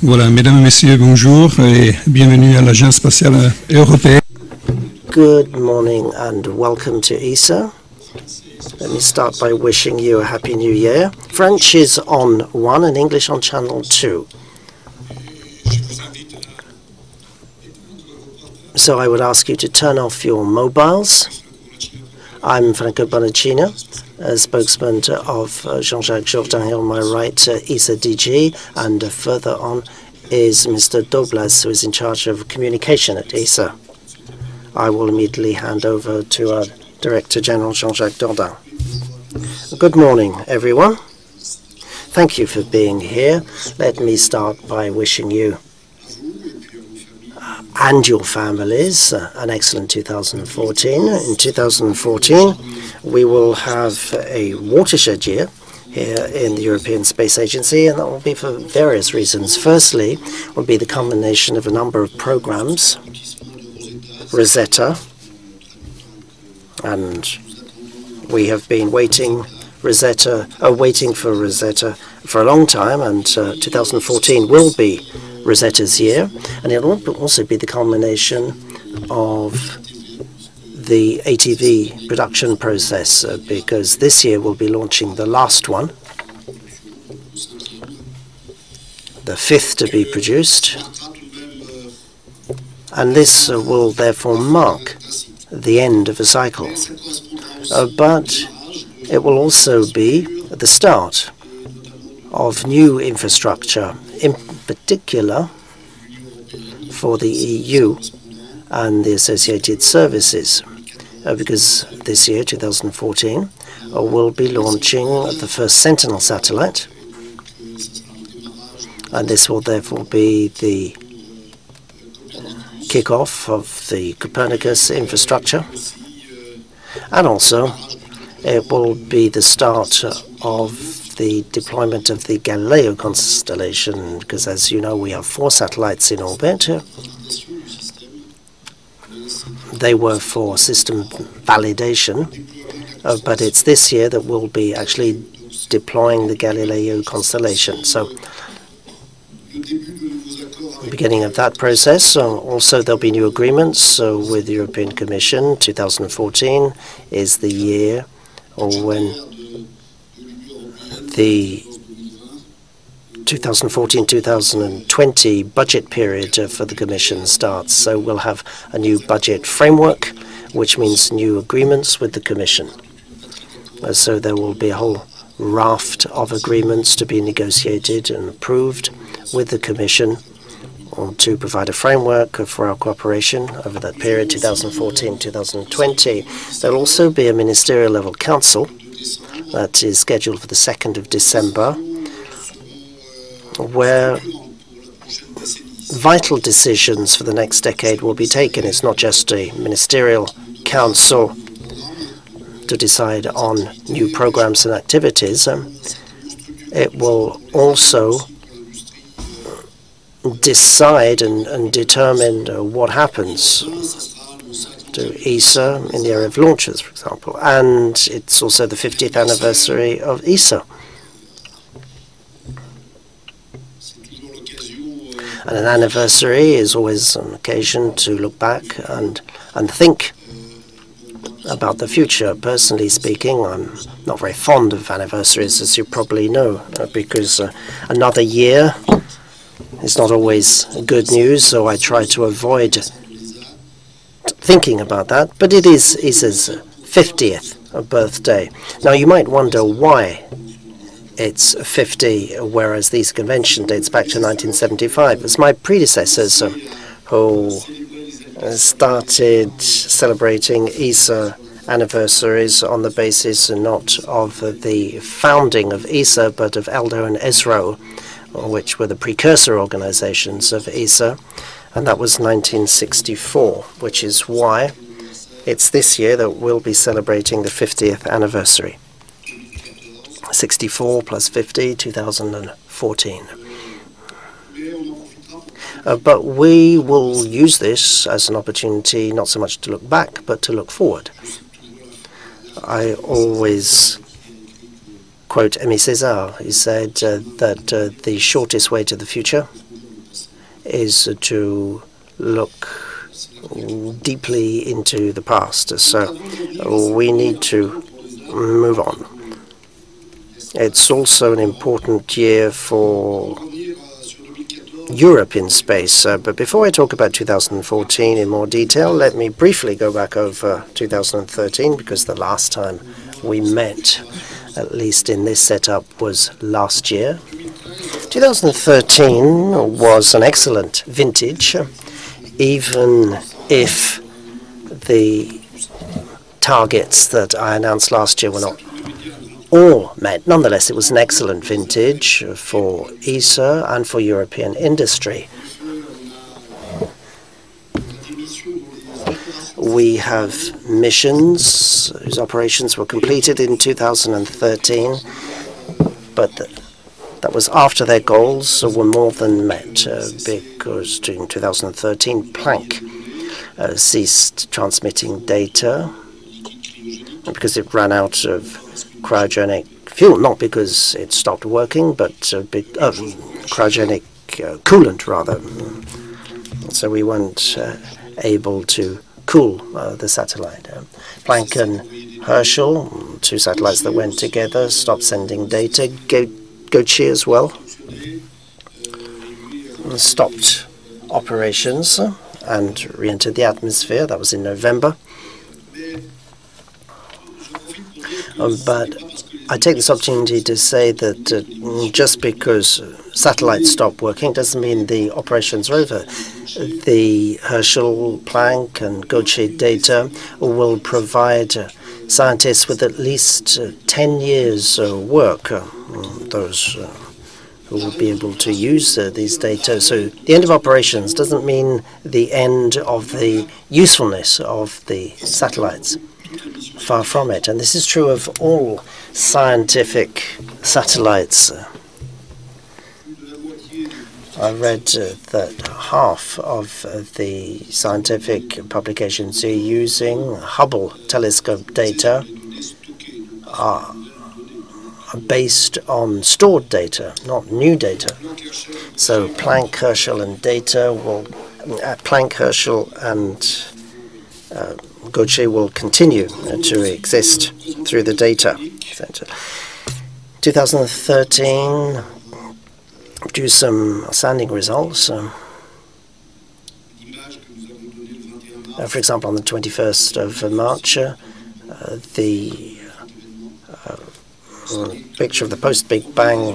Voilà, mesdames et messieurs, bonjour et bienvenue à l'Agence spatiale européenne. Good morning and welcome to ESA. Let me start by wishing you a Happy New Year. French is on 1 and English on channel 2. So I would ask you to turn off your mobiles. I'm Franco Bonacina, a spokesman of Jean-Jacques Dordain here on my right, ESA DG, and further on is Mr. Douglas, who is in charge of communication at ESA. I will immediately hand over to our Director General, Jean-Jacques Dordain. Good morning, everyone. Thank you for being here. Let me start by wishing you and your families an excellent 2014. In 2014, we will have a watershed year here in the European Space Agency, and that will be for various reasons. Firstly, will be the combination of a number of programs, Rosetta, and we have been waiting for Rosetta for a long time, and 2014 will be Rosetta's year, and it will also be the culmination of the ATV production process, because this year we'll be launching the last one, the fifth to be produced, and this will therefore mark the end of a cycle. But it will also be the start of new infrastructure, in particular for the EU and the associated services, because this year, 2014, we'll be launching the first Sentinel satellite, and this will therefore be the kick-off of the Copernicus infrastructure, and also it will be the start of the deployment of the Galileo constellation, because as you know, we have 4 satellites in orbit. They were for system validation, but it's this year that we'll be actually deploying the Galileo constellation. So the beginning of that process. Also, there'll be new agreements with the European Commission. 2014 is the year when the 2014-2020 budget period for the Commission starts. So we'll have a new budget framework, which means new agreements with the Commission. So there will be a whole raft of agreements to be negotiated and approved with the Commission to provide a framework for our cooperation over that period, 2014-2020. There will also be a ministerial level council that is scheduled for the 2nd of December, where vital decisions for the next decade will be taken. It's not just a ministerial council to decide on new programs and activities. It will also decide and determine what happens to ESA in the area of launches, for example. And it's also the 50th anniversary of ESA. And an anniversary is always an occasion to look back and think about the future. Personally speaking, I'm not very fond of anniversaries, as you probably know, because another year is not always good news, so I try to avoid thinking about that. But it is ESA's 50th birthday. Now, you might wonder why it's 50, whereas these convention dates back to 1975. It's my predecessors who started celebrating ESA anniversaries on the basis not of the founding of ESA, but of ELDO and ESRO, which were the precursor organizations of ESA, and that was 1964, which is why it's this year that we'll be celebrating the 50th anniversary. 64 plus 50, 2014. But we will use this as an opportunity not so much to look back, but to look forward. I always quote Aimé Césaire. He said that the shortest way to the future is to look deeply into the past. So we need to move on. It's also an important year for Europe in space. But before I talk about 2014 in more detail, let me briefly go back over 2013, because the last time we met, at least in this setup, was last year. 2013 was an excellent vintage, even if the targets that I announced last year were not all met. Nonetheless, it was an excellent vintage for ESA and for European industry. We have missions whose operations were completed in 2013, but that was after their goals were more than met, because in 2013 Planck ceased transmitting data because it ran out of cryogenic fuel, not because it stopped working, but cryogenic coolant, rather. So we weren't able to cool the satellite. Planck and Herschel, two satellites that went together, stopped sending data. Gautier as well stopped operations and re-entered the atmosphere. That was in November. But I take this opportunity to say that just because satellites stop working doesn't mean the operations are over. The Herschel, Planck and Gautier data will provide scientists with at least 10 years work, those who will be able to use these data. So the end of operations doesn't mean the end of the usefulness of the satellites. Far from it. And this is true of all scientific satellites. I read that half of the scientific publications using Hubble telescope data are based on stored data, not new data. So Planck, Herschel, and data will Planck, Herschel, and Gautier will continue to exist through the data center. 2013 produced some outstanding results. For example, on the 21st of March, the picture of the post-Big Bang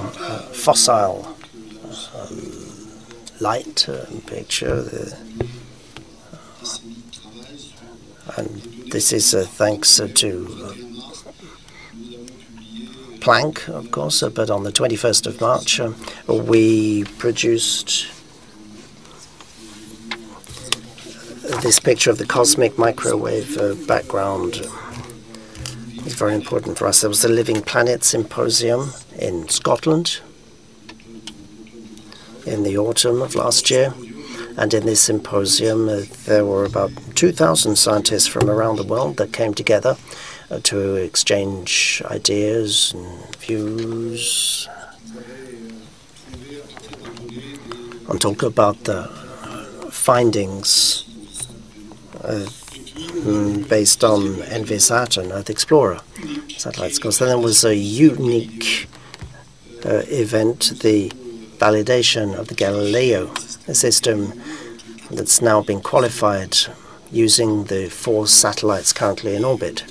fossil light picture. And this is thanks to Planck, of course, but on the 21st of March, we produced this picture of the cosmic microwave background. It's very important for us. There was the Living Planet Symposium in Scotland in the autumn of last year. And in this symposium, there were about 2,000 scientists from around the world that came together to exchange ideas and views and talk about the findings based on ENVISAT and Earth Explorer satellites. Because then there was a unique event, the validation of the Galileo system that's now been qualified using the 4 satellites currently in orbit,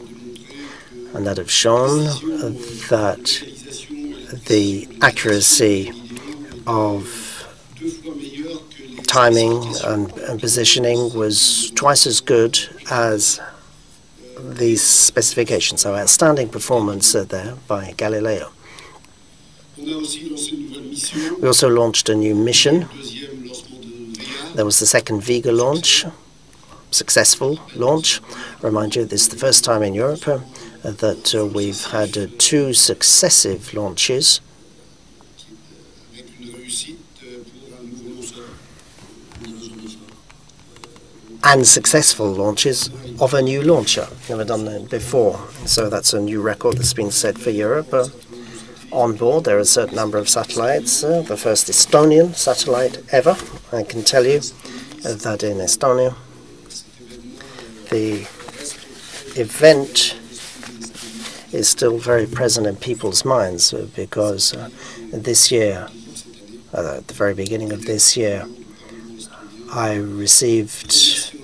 and that have shown that the accuracy of timing and positioning was twice as good as these specifications. So outstanding performance there by Galileo. We also launched a new mission. There was the second Vega launch, successful launch. Remind you, this is the first time in Europe that we've had 2 successive launches. And successful launches of a new launcher. Never done that before. So that's a new record that's been set for Europe. On board, there are a certain number of satellites. The first Estonian satellite ever. I can tell you that in Estonia, the event is still very present in people's minds because this year, at the very beginning of this year, I received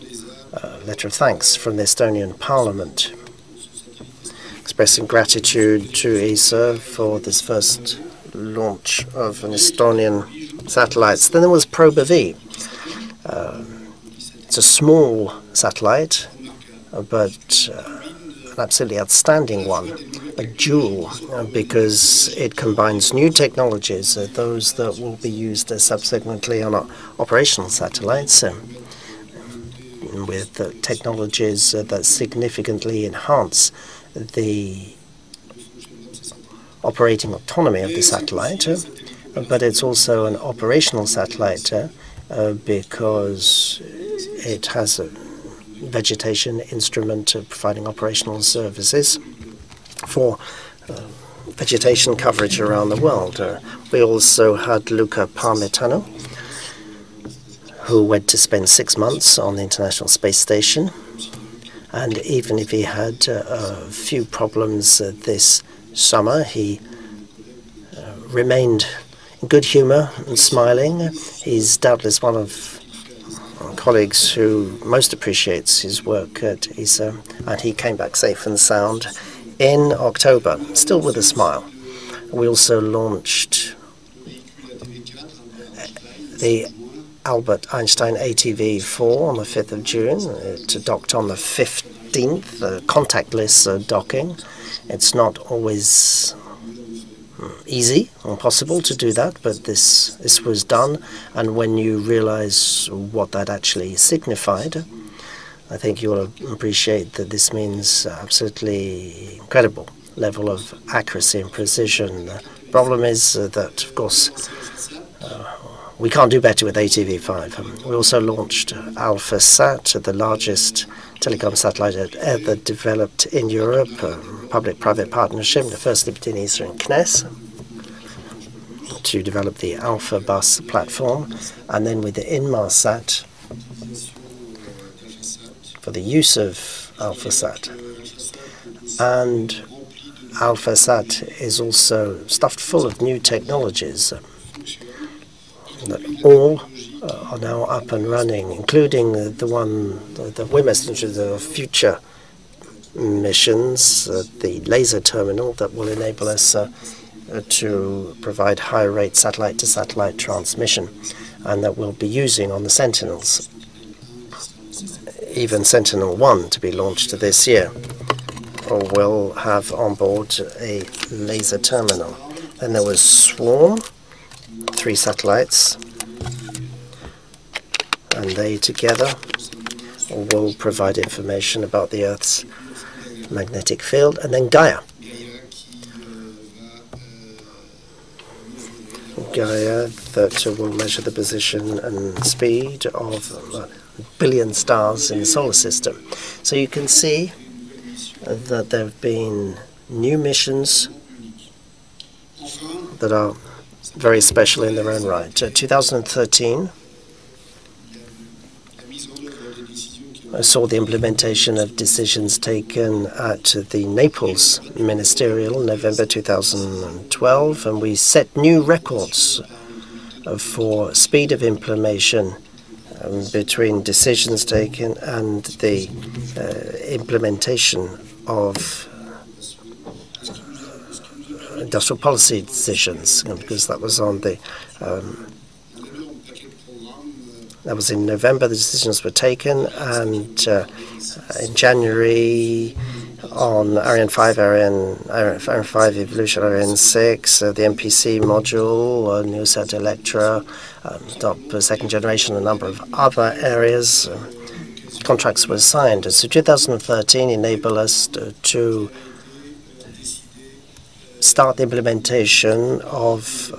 a letter of thanks from the Estonian Parliament expressing gratitude to ESA for this first launch of an Estonian satellite. Then there was Proba V. It's a small satellite, but an absolutely outstanding one, a jewel, because it combines new technologies, those that will be used subsequently on operational satellites, with technologies that significantly enhance the operating autonomy of the satellite, but it's also an operational satellite because it has a vegetation instrument providing operational services for vegetation coverage around the world. We also had Luca Parmitano, who went to spend 6 months on the International Space Station. And even if he had a few problems this summer, he remained in good humor and smiling. He's doubtless one of our colleagues who most appreciates his work at ESA, and he came back safe and sound in October, still with a smile. We also launched the Albert Einstein ATV-4 on the 5th of June. It docked on the 15th, contactless docking. It's not always easy or possible to do that, but this was done. And when you realize what that actually signified, I think you will appreciate that this means absolutely incredible level of accuracy and precision. The problem is that, of course, we can't do better with ATV-5. We also launched AlphaSat, the largest telecom satellite ever developed in Europe, public-private partnership, the first between ESA and CNES, to develop the Alpha Bus platform, and then with the Inmarsat for the use of AlphaSat. And AlphaSat is also stuffed full of new technologies that all are now up and running, including the one that we're messaging the future missions, the laser terminal that will enable us to provide high-rate satellite-to-satellite transmission, and that we'll be using on the Sentinels. Even Sentinel-1 to be launched this year will have on board a laser terminal. Then there was Swarm, 3 satellites, and they together will provide information about the Earth's magnetic field. And then Gaia. Gaia that will measure the position and speed of a billion stars in the solar system. So you can see that there have been new missions that are very special in their own right. 2013 saw the implementation of decisions taken at the Naples Ministerial in November 2012, and we set new records for speed of implementation between decisions taken and the implementation of industrial policy decisions, because that was on the that was in November the decisions were taken, and in January on Ariane 5, Ariane 5 Evolution, Ariane 6, the MPC module, NewSat Electra, top second generation, a number of other areas. Contracts were signed. So 2013 enabled us to start the implementation of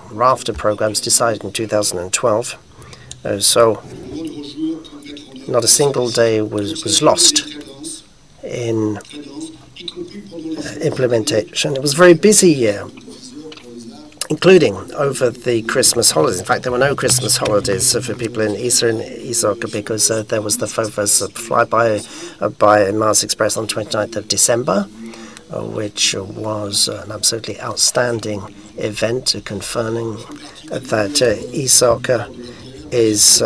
raft of programs decided in 2012. So not a single day was lost in implementation. It was a very busy year including over the Christmas holidays. In fact, there were no Christmas holidays for people in ESA and ESA because there was the first flyby by Mars Express on 29th of December, which was an absolutely outstanding event, confirming that ESA is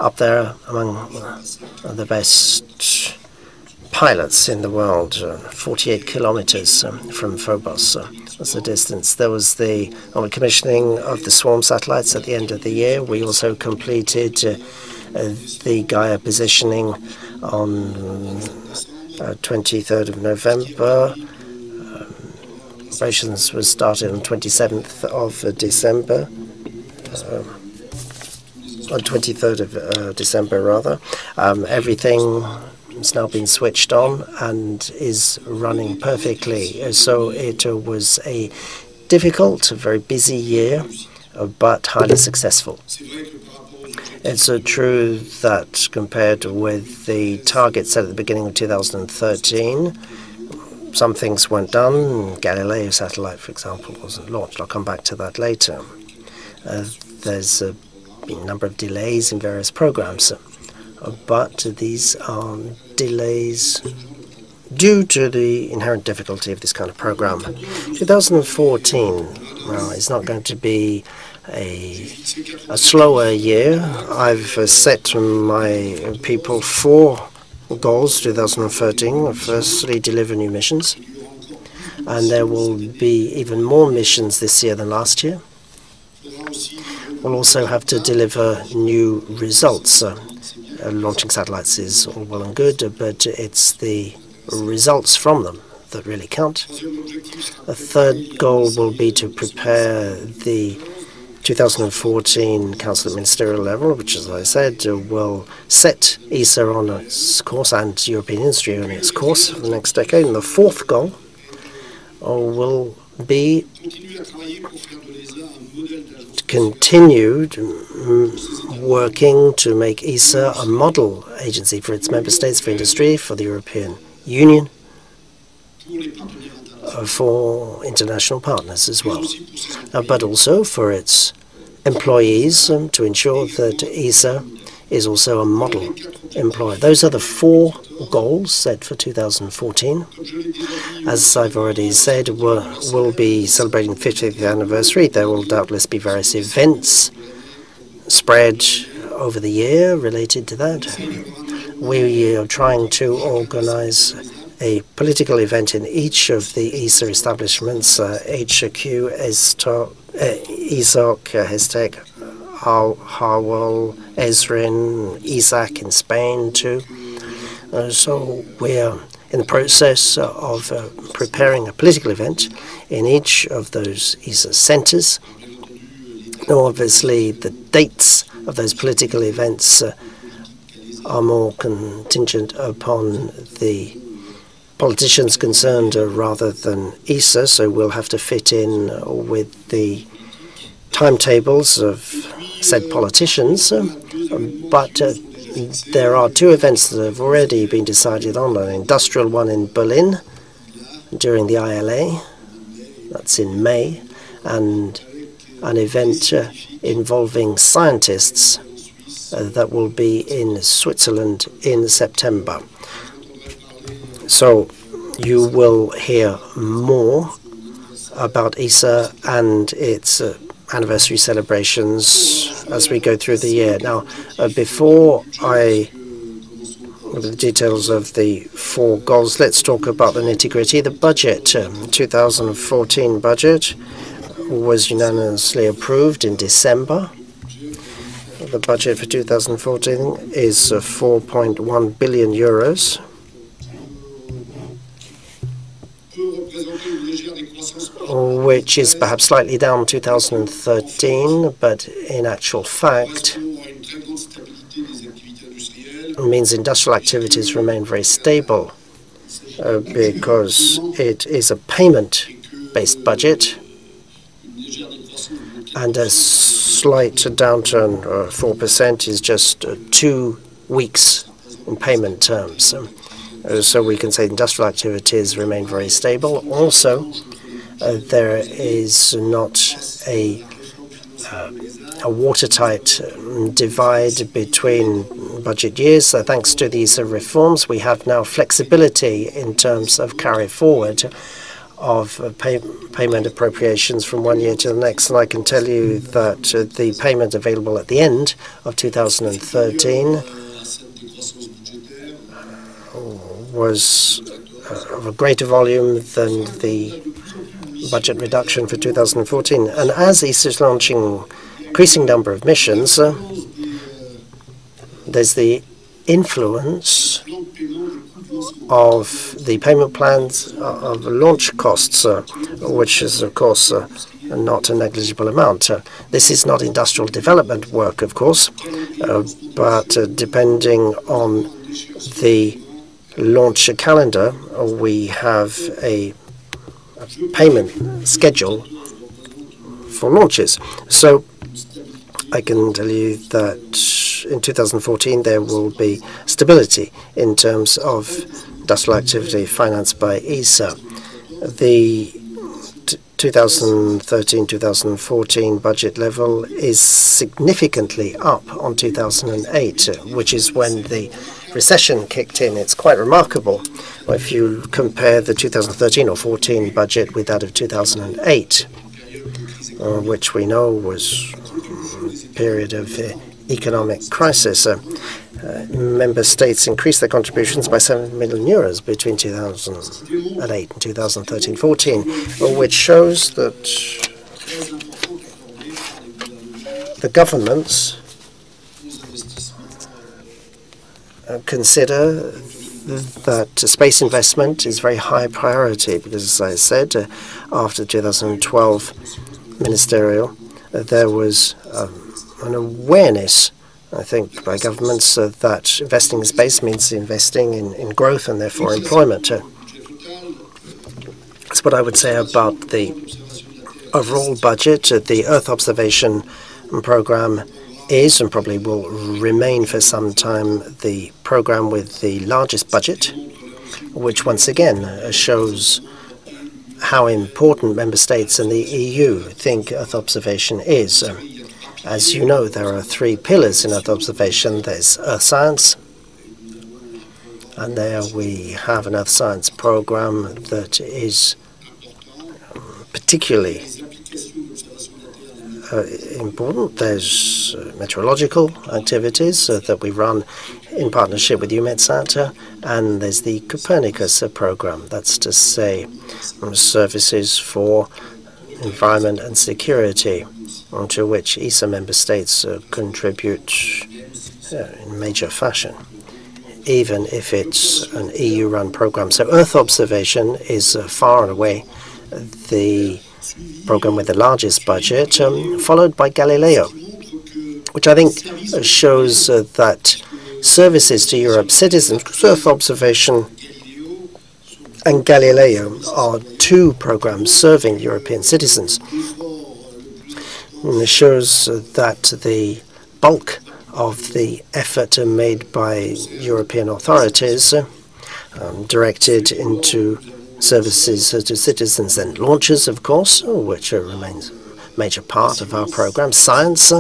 up there among the best pilots in the world. 48 kilometers from Phobos was the distance. There was the commissioning of the swarm satellites at the end of the year. We also completed the Gaia positioning on 23rd of November. Operations was started on 27th of December. On 23rd of December, rather. Everything has now been switched on and is running perfectly. So it was a difficult, very busy year, but highly successful. It's true that compared with the target set at the beginning of 2013, some things weren't done. Galileo satellite, for example, wasn't launched. I'll come back to that later. There's been a number of delays in various programs, but these are delays due to the inherent difficulty of this kind of program. 2014 is not going to be a slower year. I've set my people 4 goals 2013. Firstly, deliver new missions, and there will be even more missions this year than last year. We'll also have to deliver new results. Launching satellites is all well and good, but it's the results from them that really count. A third goal will be to prepare the 2014 Council at Ministerial level, which, as I said, will set ESA on its course and European industry on its course for the next decade. And the fourth goal will be to continue working to make ESA a model agency for its member states, for industry, for the European Union, for international partners as well, but also for its employees to ensure that ESA is also a model employer. Those are the 4 goals set for 2014. As I've already said, we'll be celebrating the 50th anniversary. There will doubtless be various events spread over the year related to that. We are trying to organize a political event in each of the ESA establishments, HQ, ESOC, HESTEC, Harwell, Esrin, ESAC in Spain too. So we're in the process of preparing a political event in each of those ESA centers. Now, obviously, the dates of those political events are more contingent upon the politicians concerned rather than ESA, so we'll have to fit in with the timetables of said politicians. But there are 2 events that have already been decided on, an industrial one in Berlin during the ILA, that's in May, and an event involving scientists that will be in Switzerland in September. So you will hear more about ESA and its anniversary celebrations as we go through the year. Now, before I look at the details of the 4 goals, let's talk about the nitty-gritty. The budget, 2014 budget, was unanimously approved in December. The budget for 2014 is 4.1 billion euros. Which is perhaps slightly down 2013, but in actual fact means industrial activities remain very stable because it is a payment-based budget, and a slight downturn, 4%, is just 2 weeks in payment terms. So we can say industrial activities remain very stable. Also, there is not a watertight divide between budget years. Thanks to these reforms, we have now flexibility in terms of carry forward of payment appropriations from one year to the next. And I can tell you that the payment available at the end of 2013 was of a greater volume than the budget reduction for 2014. And as ESA is launching increasing number of missions, there's the influence of the payment plans of launch costs, which is, of course, not a negligible amount. This is not industrial development work, of course, but depending on the launch calendar, we have a payment schedule for launches. So I can tell you that in 2014 there will be stability in terms of industrial activity financed by ESA. The 2013-2014 budget level is significantly up on 2008, which is when the recession kicked in. It's quite remarkable if you compare the 2013 or 14 budget with that of 2008, which we know was a period of economic crisis. Member states increased their contributions by 7 million euros between 2008 and 2013-14, which shows that the governments consider that space investment is very high priority because, as I said, after 2012 ministerial, there was an awareness, I think, by governments that investing in space means investing in growth and therefore employment. That's what I would say about the overall budget. The Earth observation program is and probably will remain for some time the program with the largest budget, which once again shows how important member states and the EU think Earth observation is. As you know, there are 3 pillars in Earth observation. There's Earth science, and there we have an Earth science program that is particularly important. There's meteorological activities that we run in partnership with EUMETSAT, and there's the Copernicus program. That's to say, services for environment and security, to which ESA member states contribute in major fashion, even if it's an EU-run program. So Earth observation is far and away the program with the largest budget, followed by Galileo, which I think shows that services to Europe's citizens, Earth observation and Galileo are 2 programs serving European citizens. And it shows that the bulk of the effort made by European authorities directed into services to citizens and launches, of course, which remains a major part of our program. Science,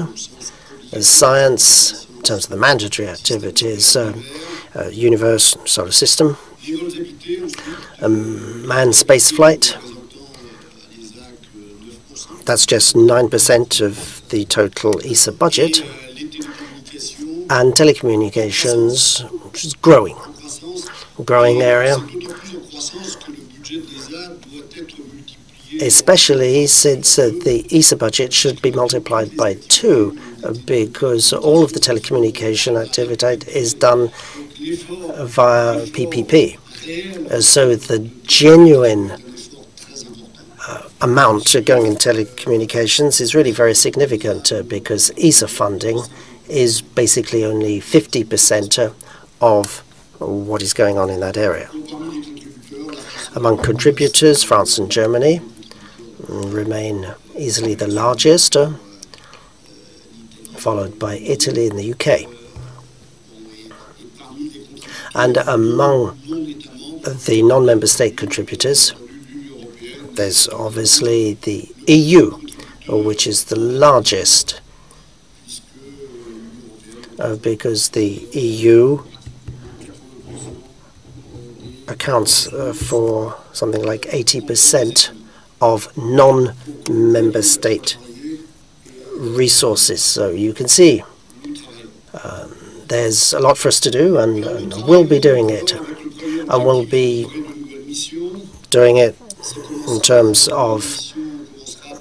science in terms of the mandatory activities, universe, solar system, manned space flight. That's just 9% of the total ESA budget. And telecommunications, which is growing area, especially since the ESA budget should be multiplied by 2 because all of the telecommunication activity is done via PPP. So the genuine amount going in telecommunications is really very significant because ESA funding is basically only 50% of what is going on in that area. Among contributors, France and Germany remain easily the largest, followed by Italy and the UK. And among the non-member state contributors, there's obviously the EU, which is the largest, because the EU accounts for something like 80% of non-member state resources. So you can see there's a lot for us to do, and we'll be doing it. And we'll be doing it in terms of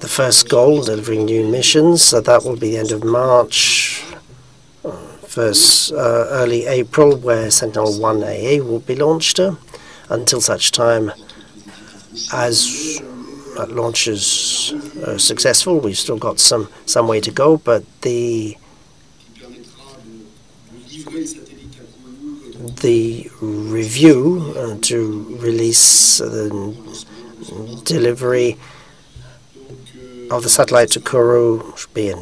the first goal, delivering new missions. So that will be the end of March, early April, where Sentinel-1AA will be launched. Until such time as that launch is successful, we've still got some way to go, but the review to release the delivery of the satellite to Kourou should be in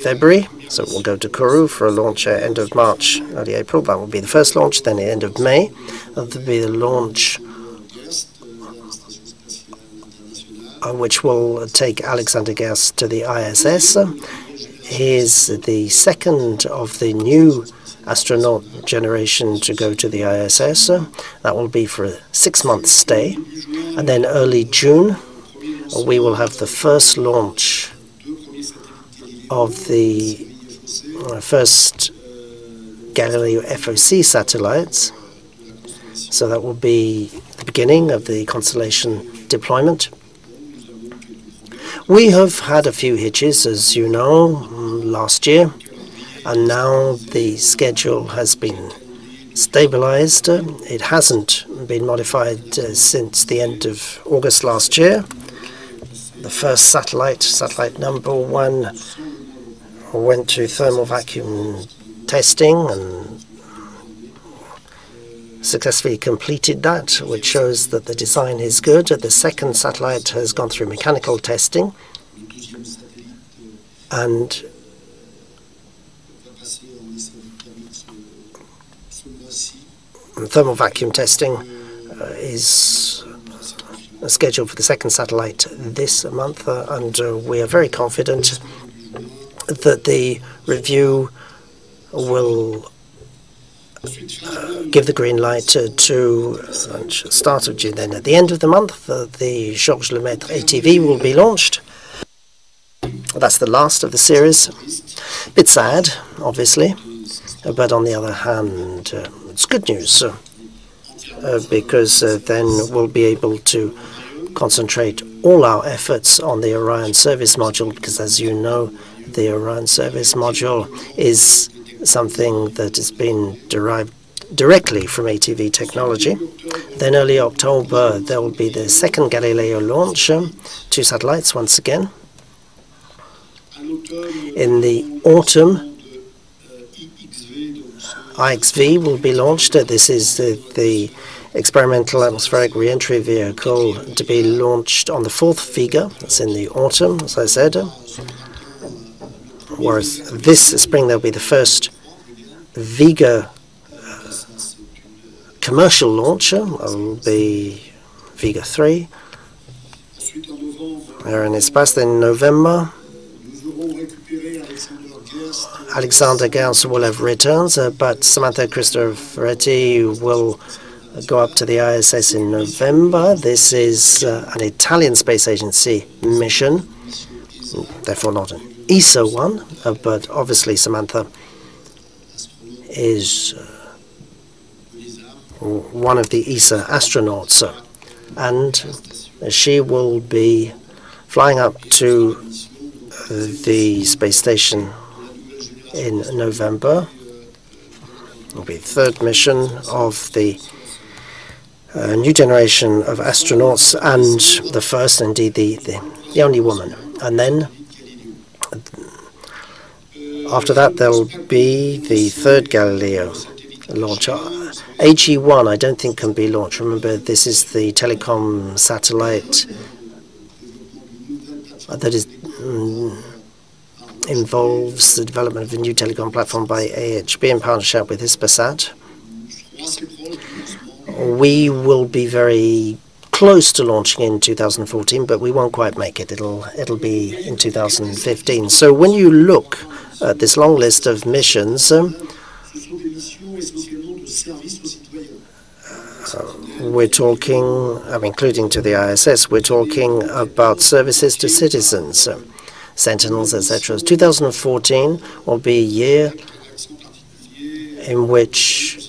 February. So we'll go to Kourou for a launch at end of March, early April. That will be the first launch. Then at the end of May, that will be the launch which will take Alexander Gerst to the ISS. He is the second of the new astronaut generation to go to the ISS. That will be for a 6-month stay. And then early June, we will have the first launch of the first Galileo FOC satellites. So that will be the beginning of the constellation deployment. We have had a few hitches, as you know, last year, and now the schedule has been stabilized. It hasn't been modified since the end of August last year. The first satellite number 1, went to thermal vacuum testing and successfully completed that, which shows that the design is good. The second satellite has gone through mechanical testing and thermal vacuum testing is scheduled for the second satellite this month, and we are very confident that the review will give the green light to launch at the start of June. Then at the end of the month, the Georges Lemaitre ATV will be launched. That's the last of the series. A bit sad, obviously, but on the other hand, it's good news because then we'll be able to concentrate all our efforts on the Orion service module, because as you know, the Orion service module is something that has been derived directly from ATV technology. Then early October, there will be the second Galileo launch, 2 satellites once again. In the autumn, IXV will be launched. This is the experimental atmospheric re-entry vehicle to be launched on the 4th Vega. That's in the autumn, as I said. Whereas this spring, there'll be the first Vega commercial launcher. Will be Vega 3. There in espace. Then in November, Alexander Gerst will have returns, but Samantha Cristoforetti will go up to the ISS in November. This is an Italian Space Agency mission, therefore not an ESA one, but obviously Samantha is one of the ESA astronauts, and she will be flying up to the space station in November. It will be the 3rd mission of the new generation of astronauts, and the first, indeed the only woman. And then after that, there will be the 3rd Galileo launch. AG1, I don't think can be launched. Remember, this is the telecom satellite that is involves the development of a new telecom platform by AHB in partnership with Hispasat. We will be very close to launching in 2014, but we won't quite make it. It'll be in 2015. So when you look at this long list of missions, we're talking, including to the ISS, we're talking about services to citizens, sentinels, etc. 2014 will be a year in which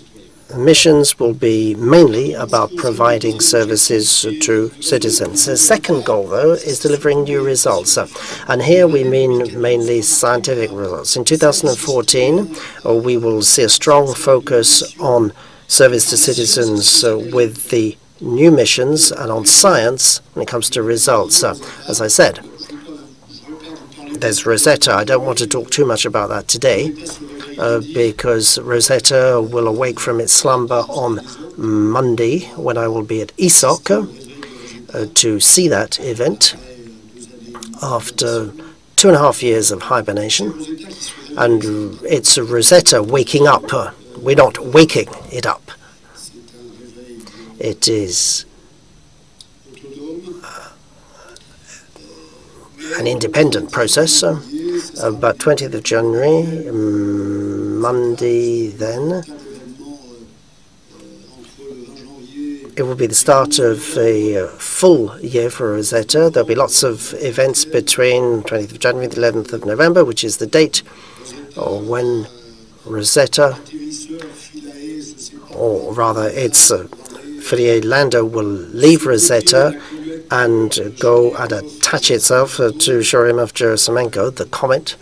missions will be mainly about providing services to citizens. The second goal, though, is delivering new results. And here we mean mainly scientific results. In 2014, we will see a strong focus on service to citizens with the new missions and on science when it comes to results. As I said, there's Rosetta. I don't want to talk too much about that today because Rosetta will awake from its slumber on Monday when I will be at ESA-HQ to see that event after 2.5 years of hibernation. And it's Rosetta waking up. We're not waking it up. It is an independent process, but 20th of January, Monday then, it will be the start of a full year for Rosetta. There'll be lots of events between 20th of January and the 11th of November, which is the date when Rosetta, or rather its Philae lander, will leave Rosetta and go and attach itself to Churyumov-Gerasimenko, the comet.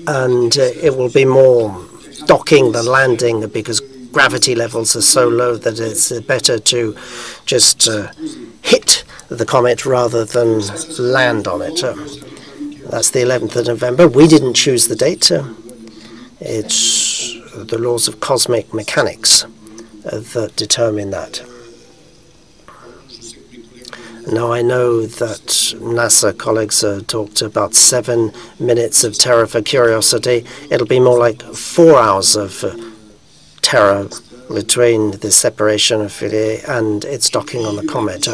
And it will be more docking than landing because gravity levels are so low that it's better to just hit the comet rather than land on it. That's the 11th of November. We didn't choose the date. It's the laws of cosmic mechanics that determine that. Now, I know that NASA colleagues talked about 7 minutes of terror for Curiosity. It'll be more like 4 hours of terror between the separation of Philae and its docking on the comet.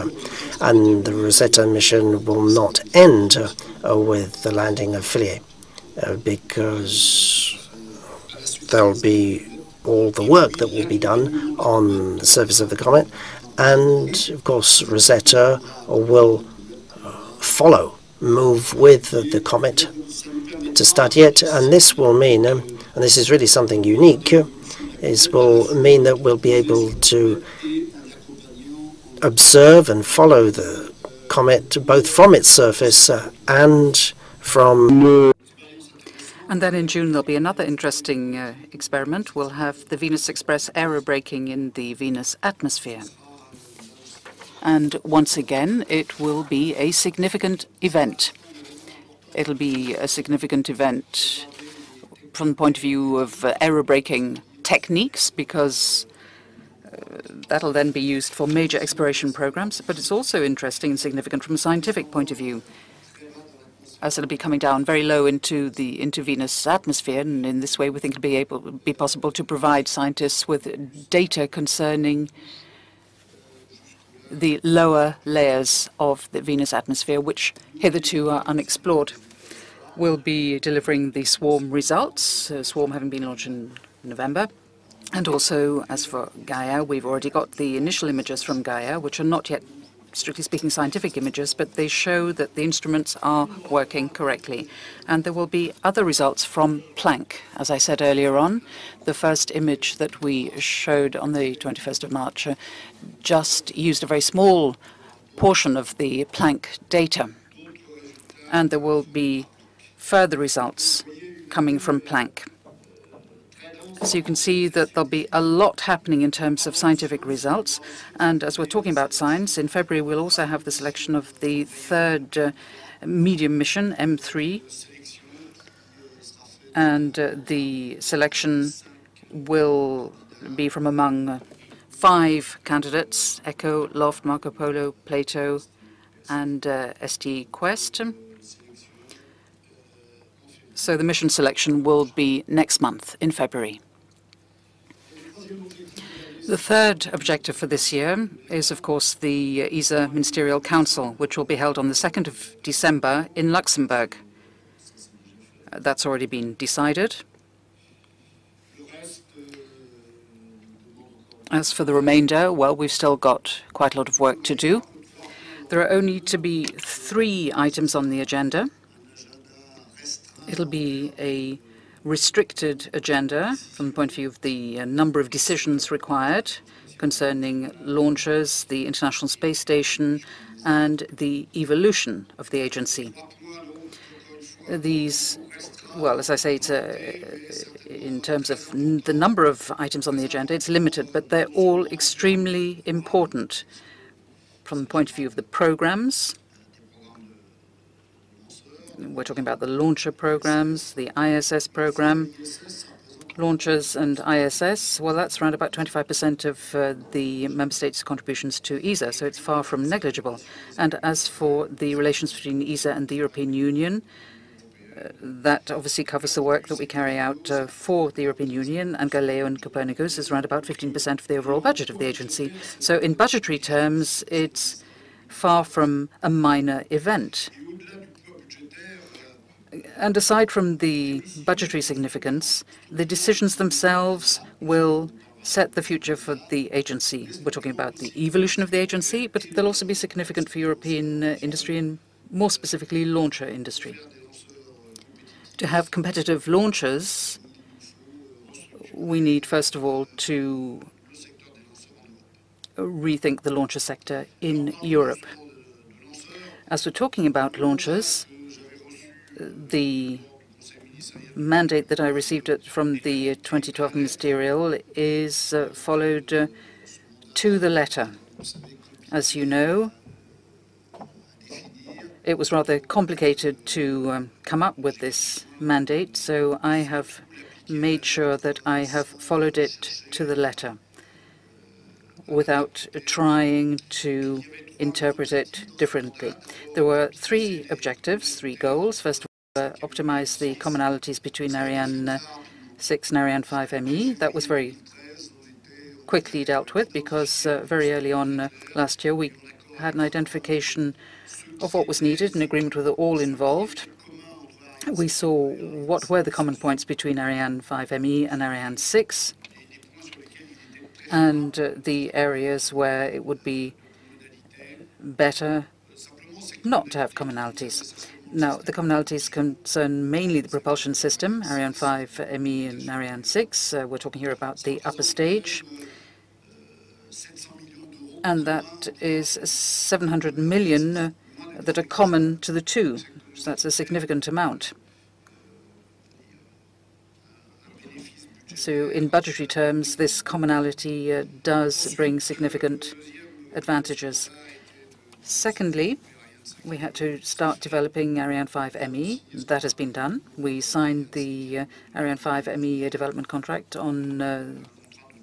And the Rosetta mission will not end with the landing of Philae because there'll be all the work that will be done on the surface of the comet. And, of course, Rosetta will move with the comet to study it. And this will mean, and this is really something unique, will mean that we'll be able to observe and follow the comet both from its surface and from... And then in June, there'll be another interesting experiment. We'll have the Venus Express aerobraking in the Venus atmosphere. And once again, it will be a significant event. It'll be a significant event from the point of view of aerobraking techniques, because that'll then be used for major exploration programs. But it's also interesting and significant from a scientific point of view, as it'll be coming down very low into Venus atmosphere, and in this way we think it'll be possible to provide scientists with data concerning the lower layers of the Venus atmosphere, which hitherto are unexplored. We'll be delivering the swarm results, swarm having been launched in November. And also, as for Gaia, we've already got the initial images from Gaia, which are not yet, strictly speaking, scientific images, but they show that the instruments are working correctly. And there will be other results from Planck. As I said earlier on, the first image that we showed on the 21st of March just used a very small portion of the Planck data. And there will be further results coming from Planck. So you can see that there'll be a lot happening in terms of scientific results. And as we're talking about science, in February we'll also have the selection of the third medium mission, M3. And the selection will be from among 5 candidates: ECHO, LOFT, Marco Polo, Plato, and ST Quest. So the mission selection will be next month in February. The third objective for this year is, of course, the ESA Ministerial Council, which will be held on the 2nd of December in Luxembourg. That's already been decided. As for the remainder, well, we've still got quite a lot of work to do. There are only to be 3 items on the agenda. It'll be a restricted agenda from the point of view of the number of decisions required concerning launches, the International Space Station, and the evolution of the agency. These, well, as I say, it's in terms of the number of items on the agenda, it's limited, but they're all extremely important from the point of view of the programs. We're talking about the launcher programs, the ISS program. Launchers and ISS, well, that's around about 25% of the member states' contributions to ESA, so it's far from negligible. And as for the relations between ESA and the European Union, that obviously covers the work that we carry out for the European Union, and Galileo and Copernicus is around about 15% of the overall budget of the agency. So in budgetary terms, it's far from a minor event. And aside from the budgetary significance, the decisions themselves will set the future for the agency. We're talking about the evolution of the agency, but they'll also be significant for European industry and more specifically launcher industry. To have competitive launchers, we need, first of all, to rethink the launcher sector in Europe. As we're talking about launchers, the mandate that I received from the 2012 ministerial is followed to the letter. As you know, it was rather complicated to come up with this mandate, so I have made sure that I have followed it to the letter without trying to interpret it differently. There were 3 objectives, 3 goals. First of all, optimize the commonalities between Ariane 6 and Ariane 5 ME. That was very quickly dealt with because very early on last year we had an identification of what was needed, an agreement with all involved. We saw what were the common points between Ariane 5 ME and Ariane 6 and the areas where it would be better not to have commonalities. Now, the commonalities concern mainly the propulsion system, Ariane 5 ME and Ariane 6. We're talking here about the upper stage. And that is 700 million that are common to the 2. So that's a significant amount. So in budgetary terms, this commonality does bring significant advantages. Secondly, we had to start developing Ariane 5 ME. That has been done. We signed the Ariane 5 ME development contract on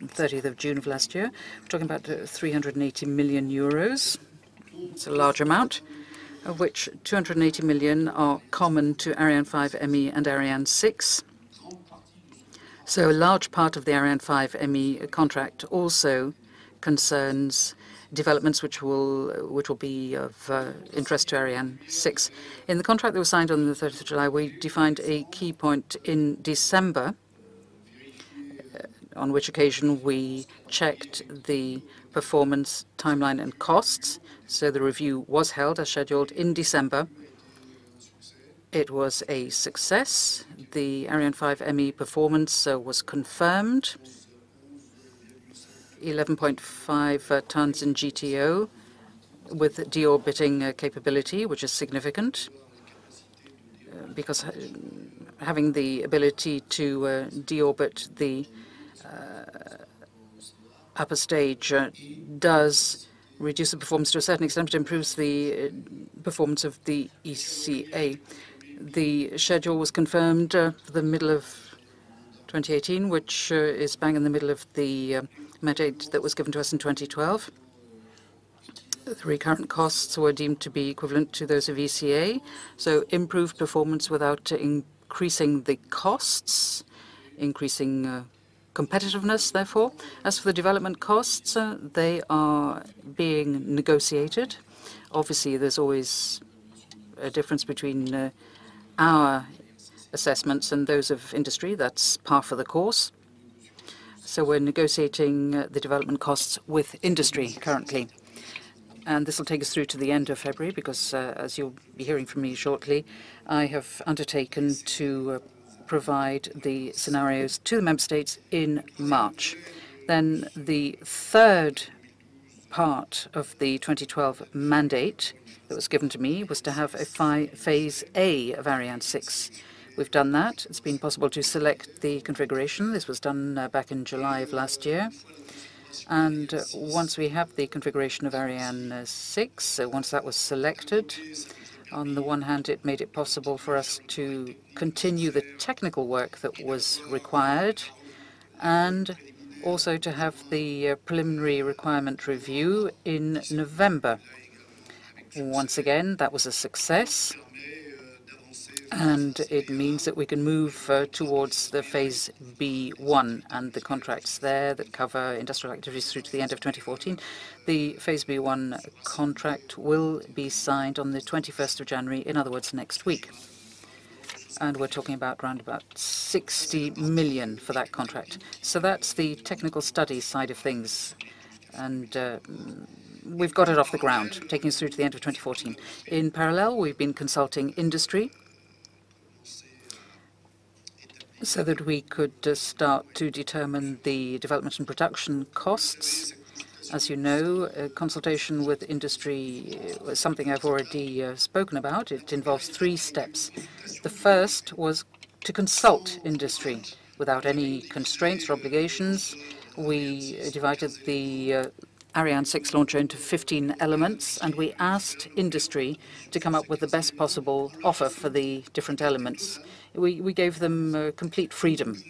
30th of June of last year. We're talking about 380 million euros. It's a large amount, of which 280 million are common to Ariane 5 ME and Ariane 6. So a large part of the Ariane 5 ME contract also concerns developments which will be of interest to Ariane 6. In the contract that was signed on the 30th of July, we defined a key point in December, on which occasion we checked the performance, timeline and costs. So the review was held as scheduled in December. It was a success. The Ariane 5 ME performance was confirmed. 11.5 tons in GTO with deorbiting capability, which is significant because having the ability to deorbit the upper stage does reduce the performance to a certain extent. It improves the performance of the ECA. The schedule was confirmed for the middle of 2018, which is bang in the middle of the mandate that was given to us in 2012. The recurrent costs were deemed to be equivalent to those of ECA, so improved performance without increasing the costs, increasing competitiveness, therefore. As for the development costs, they are being negotiated. Obviously, there's always a difference between our assessments and those of industry. That's par for the course. So we're negotiating the development costs with industry currently. And this will take us through to the end of February because, as you'll be hearing from me shortly, I have undertaken to provide the scenarios to the member states in March. Then the third part of the 2012 mandate that was given to me was to have a phase A of Ariane 6. We've done that. It's been possible to select the configuration. This was done back in July of last year. And once we have the configuration of Ariane 6, once that was selected, on the one hand, it made it possible for us to continue the technical work that was required and also to have the preliminary requirement review in November. Once again, that was a success. And it means that we can move towards the phase B1 and the contracts there that cover industrial activities through to the end of 2014. The phase B1 contract will be signed on the 21st of January, in other words, next week. And we're talking about around about 60 million for that contract. So that's the technical study side of things. And we've got it off the ground, taking us through to the end of 2014. In parallel, we've been consulting industry so that we could start to determine the development and production costs. As you know, consultation with industry was something I've already spoken about. It involves 3 steps. The first was to consult industry without any constraints or obligations. We divided the Ariane 6 launcher into 15 elements, and we asked industry to come up with the best possible offer for the different elements. We gave them complete freedom,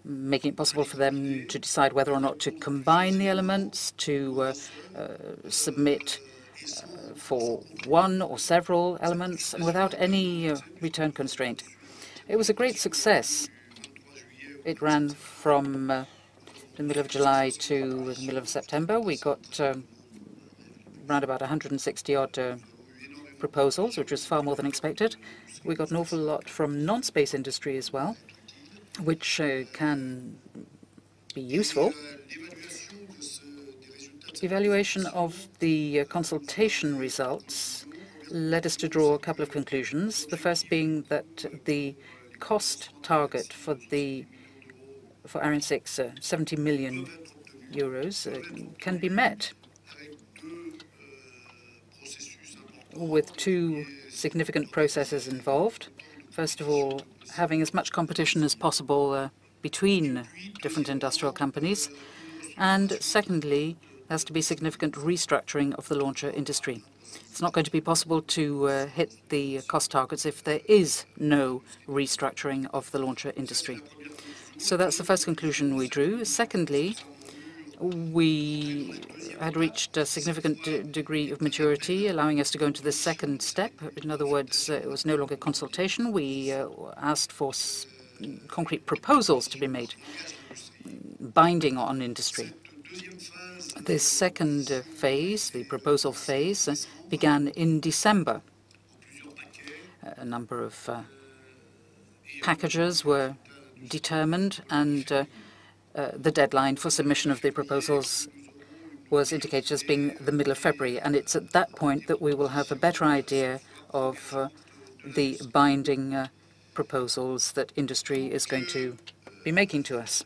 making it possible for them to decide whether or not to combine the elements, to submit for one or several elements, and without any return constraint. It was a great success. It ran from the middle of July to the middle of September. We got around about 160-odd proposals, which was far more than expected. We got an awful lot from non-space industry as well, which can be useful. Evaluation of the consultation results led us to draw a couple of conclusions. The first being that the cost target for Ariane 6, 70 million euros, can be met with 2 significant processes involved. First of all, having as much competition as possible between different industrial companies. And secondly, there has to be significant restructuring of the launcher industry. It's not going to be possible to hit the cost targets if there is no restructuring of the launcher industry. So that's the first conclusion we drew. Secondly, we had reached a significant degree of maturity, allowing us to go into the second step. In other words, it was no longer consultation. We asked for concrete proposals to be made, binding on industry. This second phase, the proposal phase, began in December. A number of packages were determined, and the deadline for submission of the proposals was indicated as being the middle of February. And it's at that point that we will have a better idea of the binding proposals that industry is going to be making to us.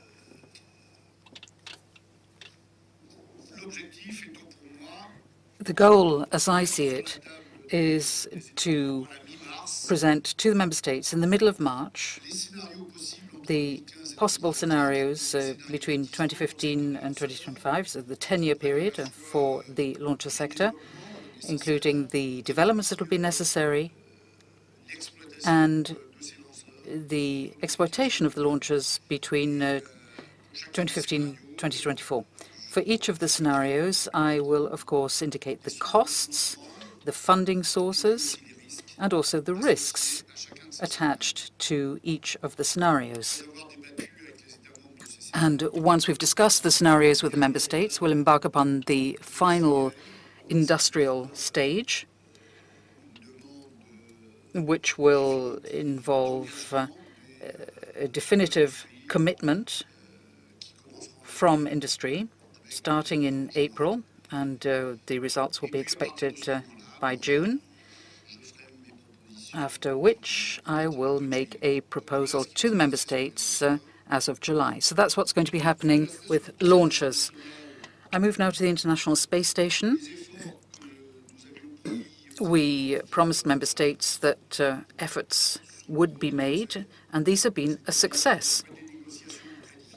The goal, as I see it, is to present to the member states in the middle of March the possible scenarios between 2015 and 2025, so the 10-year period for the launcher sector, including the developments that will be necessary and the exploitation of the launchers between 2015 and 2024. For each of the scenarios, I will, of course, indicate the costs, the funding sources, and also the risks attached to each of the scenarios. And once we've discussed the scenarios with the member states, we'll embark upon the final industrial stage, which will involve a definitive commitment from industry starting in April, and the results will be expected by June, after which I will make a proposal to the member states as of July. So that's what's going to be happening with launches. I move now to the International Space Station. We promised member states that efforts would be made, and these have been a success.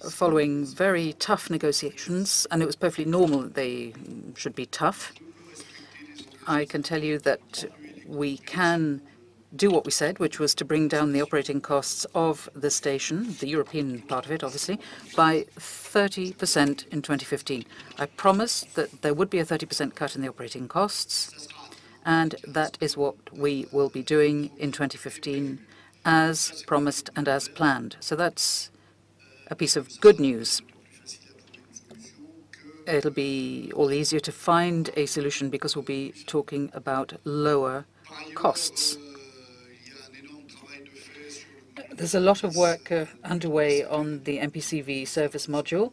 Following very tough negotiations, and it was perfectly normal that they should be tough, I can tell you that we can do what we said, which was to bring down the operating costs of the station, the European part of it, obviously, by 30% in 2015. I promised that there would be a 30% cut in the operating costs, and that is what we will be doing in 2015, as promised and as planned. So that's a piece of good news. It'll be all the easier to find a solution because we'll be talking about lower costs. There's a lot of work underway on the MPCV service module.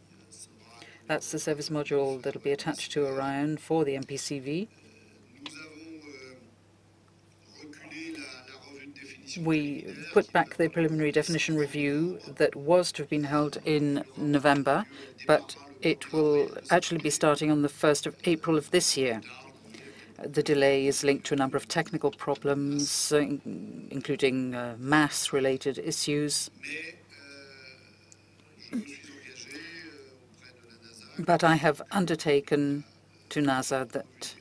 That's the service module that'll be attached to Orion for the MPCV. We put back the preliminary definition review that was to have been held in November, but it will actually be starting on the 1st of April of this year. The delay is linked to a number of technical problems, including mass-related issues. But I have undertaken to NASA that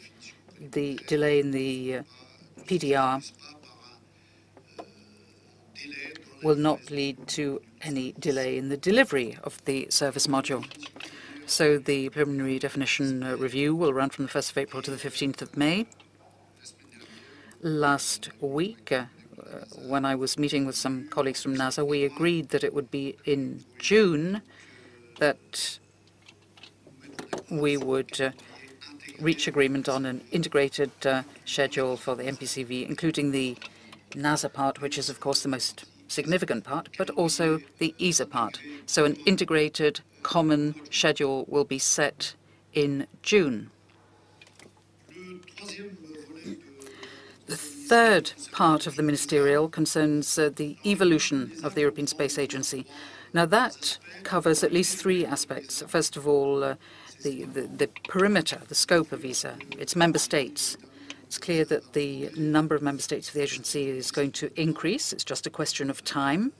the delay in the PDR will not lead to any delay in the delivery of the service module. So the preliminary definition review will run from the 1st of April to the 15th of May. Last week, when I was meeting with some colleagues from NASA, we agreed that it would be in June that we would reach agreement on an integrated schedule for the MPCV, including the NASA part, which is, of course, the most significant part, but also the ESA part. So an integrated common schedule will be set in June. The third part of the ministerial concerns the evolution of the European Space Agency. Now that covers at least three aspects. First of all, the perimeter, the scope of ESA, its member states. It's clear that the number of member states of the agency is going to increase. It's just a question of time.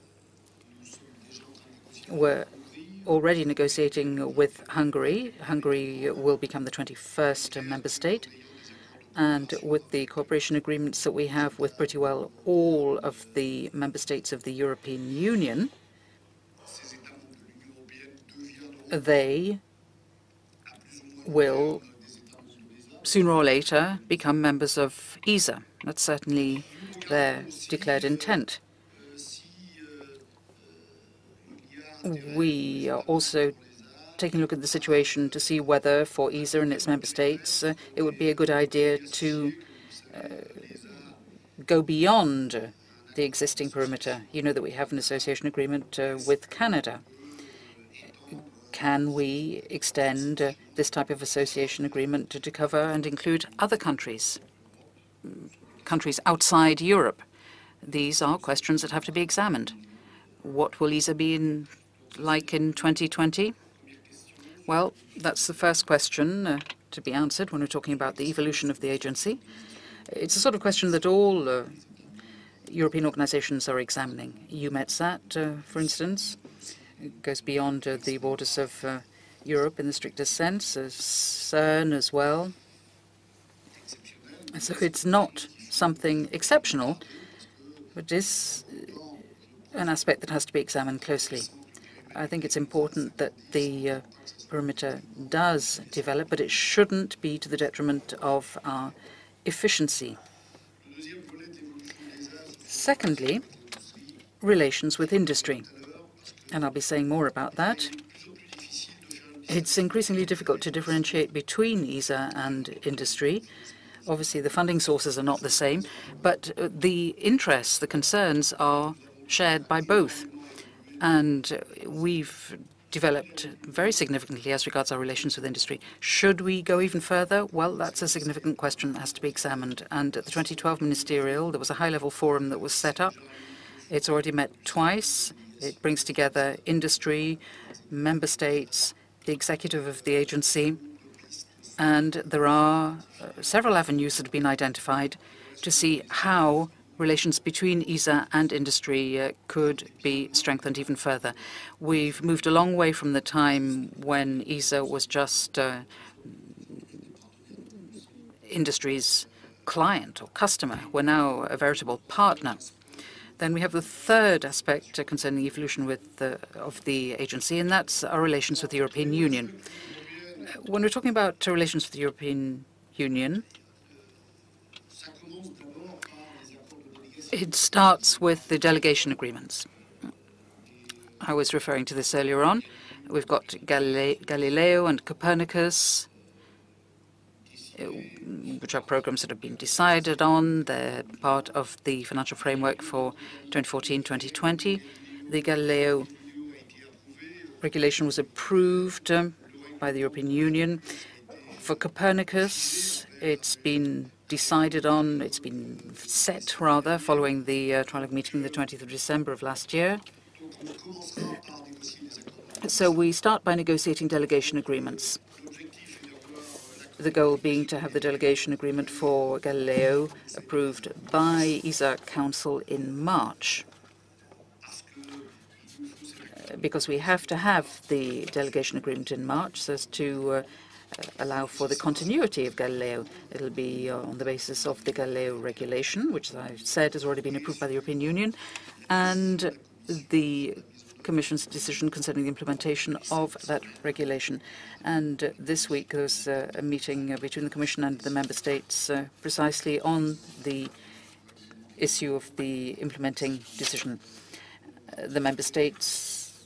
We're already negotiating with Hungary. Hungary will become the 21st member state. And with the cooperation agreements that we have with pretty well all of the member states of the European Union, they will sooner or later become members of ESA. That's certainly their declared intent. We are also taking a look at the situation to see whether for ESA and its member states it would be a good idea to go beyond the existing perimeter. You know that we have an association agreement with Canada. Can we extend this type of association agreement to cover and include other countries, countries outside Europe? These are questions that have to be examined. What will ESA be like in 2020? Well, that's the first question to be answered when we're talking about the evolution of the agency. It's a sort of question that all European organizations are examining. EUMETSAT, for instance, goes beyond the borders of Europe in the strictest sense, CERN as well. So it's not something exceptional, but is an aspect that has to be examined closely. I think it's important that the perimeter does develop, but it shouldn't be to the detriment of our efficiency. Secondly, relations with industry. And I'll be saying more about that. It's increasingly difficult to differentiate between ESA and industry. Obviously, the funding sources are not the same, but the interests, the concerns are shared by both. And we've developed very significantly as regards our relations with industry. Should we go even further? Well, that's a significant question that has to be examined. And at the 2012 ministerial, there was a high-level forum that was set up. It's already met twice. It brings together industry, member states, the executive of the agency, and there are several avenues that have been identified to see how relations between ESA and industry could be strengthened even further. We've moved a long way from the time when ESA was just industry's client or customer. We're now a veritable partner. Then we have the third aspect concerning the evolution of the agency, and that's our relations with the European Union. When we're talking about relations with the European Union, it starts with the delegation agreements. I was referring to this earlier on. We've got Galileo and Copernicus, which are programs that have been decided on. They're part of the financial framework for 2014-2020. The Galileo regulation was approved by the European Union. For Copernicus, it's been decided on, it's been set rather, following the trilogue meeting the 20th of December of last year. So we start by negotiating delegation agreements. The goal being to have the delegation agreement for Galileo approved by ESA Council in March. Because we have to have the delegation agreement in March so as to allow for the continuity of Galileo. It'll be on the basis of the Galileo regulation, which, as I said, has already been approved by the European Union, and the Commission's decision concerning the implementation of that regulation. And this week there was a meeting between the Commission and the Member States precisely on the issue of the implementing decision. The Member States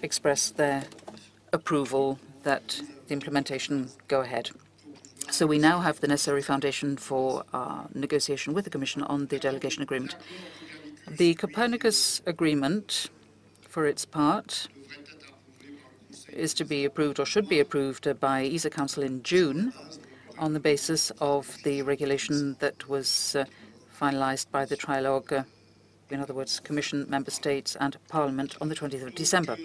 expressed their approval that the implementation go ahead. So we now have the necessary foundation for negotiation with the Commission on the delegation agreement. The Copernicus agreement, for its part, is to be approved or should be approved by ESA Council in June on the basis of the regulation that was finalized by the trilogue, in other words, Commission, Member States and Parliament on the 20th of December.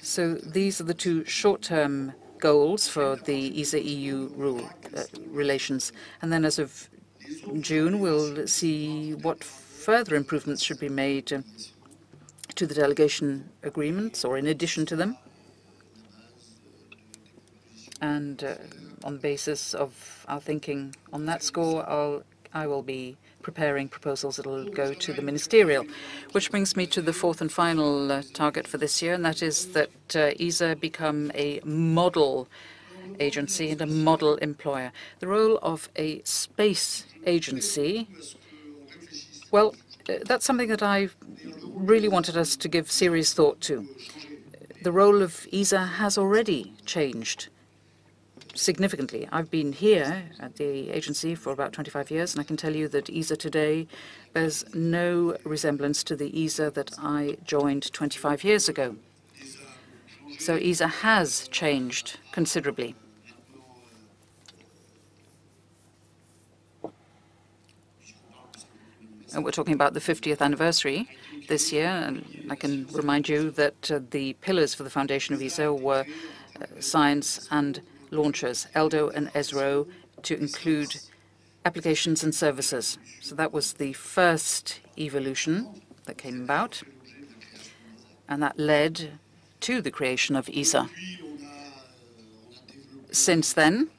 So these are the two short-term goals for the ESA-EU relations. And then as of June, we'll see what further improvements should be made to the delegation agreements or in addition to them. And on the basis of our thinking on that score, I will be preparing proposals that will go to the ministerial. Which brings me to the fourth and final target for this year, and that is that ESA become a model agency and a model employer. The role of a space agency, well, that's something that I really wanted us to give serious thought to. The role of ESA has already changed significantly. I've been here at the agency for about 25 years, and I can tell you that ESA today bears no resemblance to the ESA that I joined 25 years ago. So ESA has changed considerably. And we're talking about the 50th anniversary this year, and I can remind you that the pillars for the foundation of ESA were science and launchers, ELDO and ESRO, to include applications and services. So that was the first evolution that came about, and that led to the creation of ESA. Since then,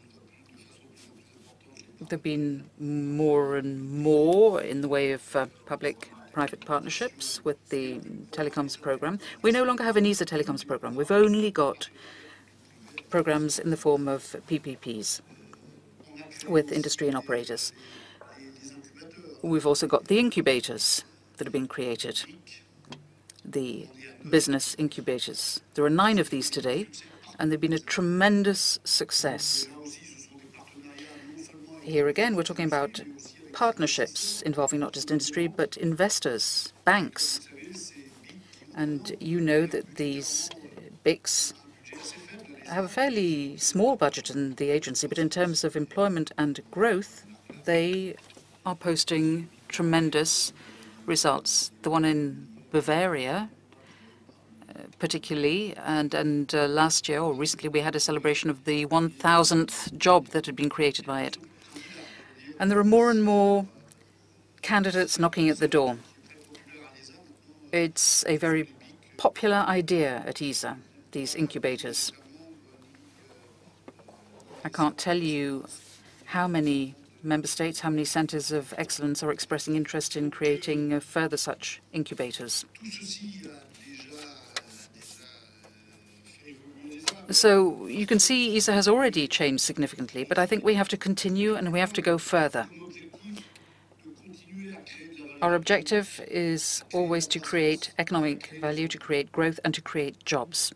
there have been more and more in the way of public-private partnerships with the telecoms program. We no longer have an ESA telecoms program. We've only got programs in the form of PPPs with industry and operators. We've also got the incubators that have been created. the business incubators. There are 9 of these today, and they've been a tremendous success. Here again, we're talking about partnerships involving not just industry, but investors, banks. And you know that these BICs have a fairly small budget in the agency, but in terms of employment and growth, they are posting tremendous results. The one in Bavaria, particularly, and last year or recently we had a celebration of the 1,000th job that had been created by it. And there are more and more candidates knocking at the door. It's a very popular idea at ESA, these incubators. I can't tell you how many member states, how many centers of excellence are expressing interest in creating further such incubators. So you can see ESA has already changed significantly, but I think we have to continue and we have to go further. Our objective is always to create economic value, to create growth, and to create jobs.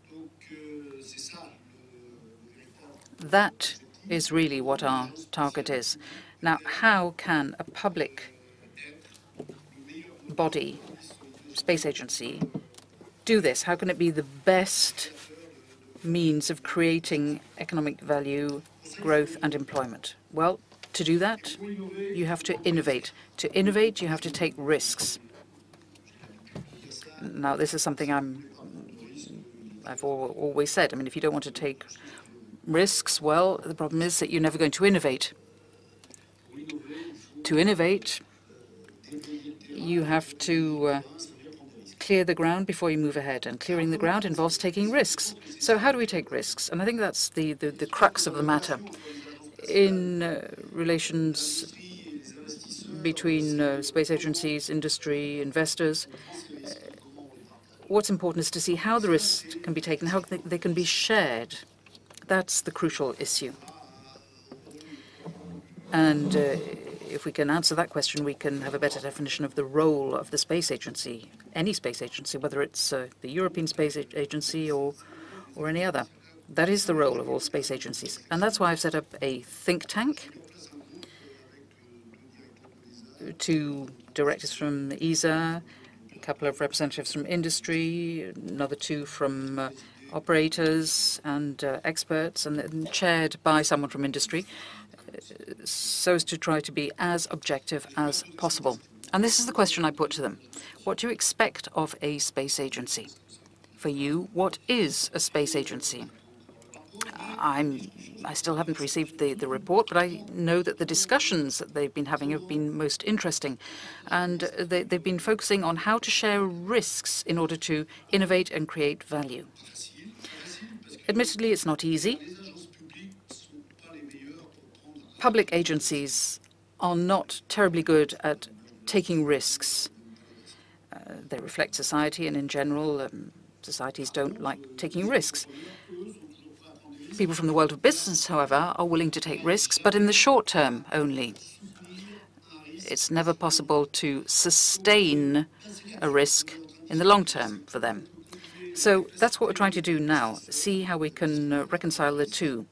That is really what our target is. Now, how can a public body, space agency, do this? How can it be the best means of creating economic value, growth, and employment? Well, to do that, you have to innovate. To innovate, you have to take risks. Now, this is something I've always said. I mean, if you don't want to take risks, well, the problem is that you're never going to innovate. To innovate, you have to clear the ground before you move ahead, and clearing the ground involves taking risks. So how do we take risks? And I think that's the crux of the matter. In relations between space agencies, industry, investors, what's important is to see how the risks can be taken, how they can be shared. That's the crucial issue. And if we can answer that question, we can have a better definition of the role of the space agency, any space agency, whether it's the European Space Agency or any other. That is the role of all space agencies. And that's why I've set up a think tank. 2 directors from ESA, a couple of representatives from industry, another 2 from operators and experts, and then chaired by someone from industry, so as to try to be as objective as possible. And this is the question I put to them. What do you expect of a space agency? For you, what is a space agency? I still haven't received the report, but I know that the discussions that they've been having have been most interesting. And they've been focusing on how to share risks in order to innovate and create value. Admittedly, it's not easy. Public agencies are not terribly good at taking risks. They reflect society, and in general, societies don't like taking risks. People from the world of business, however, are willing to take risks, but in the short term only. It's never possible to sustain a risk in the long term for them. So that's what we're trying to do now, see how we can reconcile the two.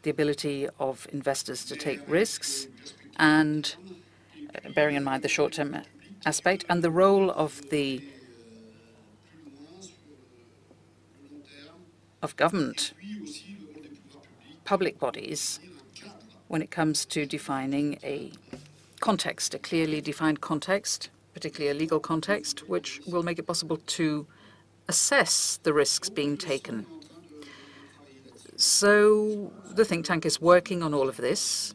The ability of investors to take risks and bearing in mind the short-term aspect, and the role of government, public bodies, when it comes to defining a context, a clearly defined context, particularly a legal context, which will make it possible to assess the risks being taken. So the think tank is working on all of this.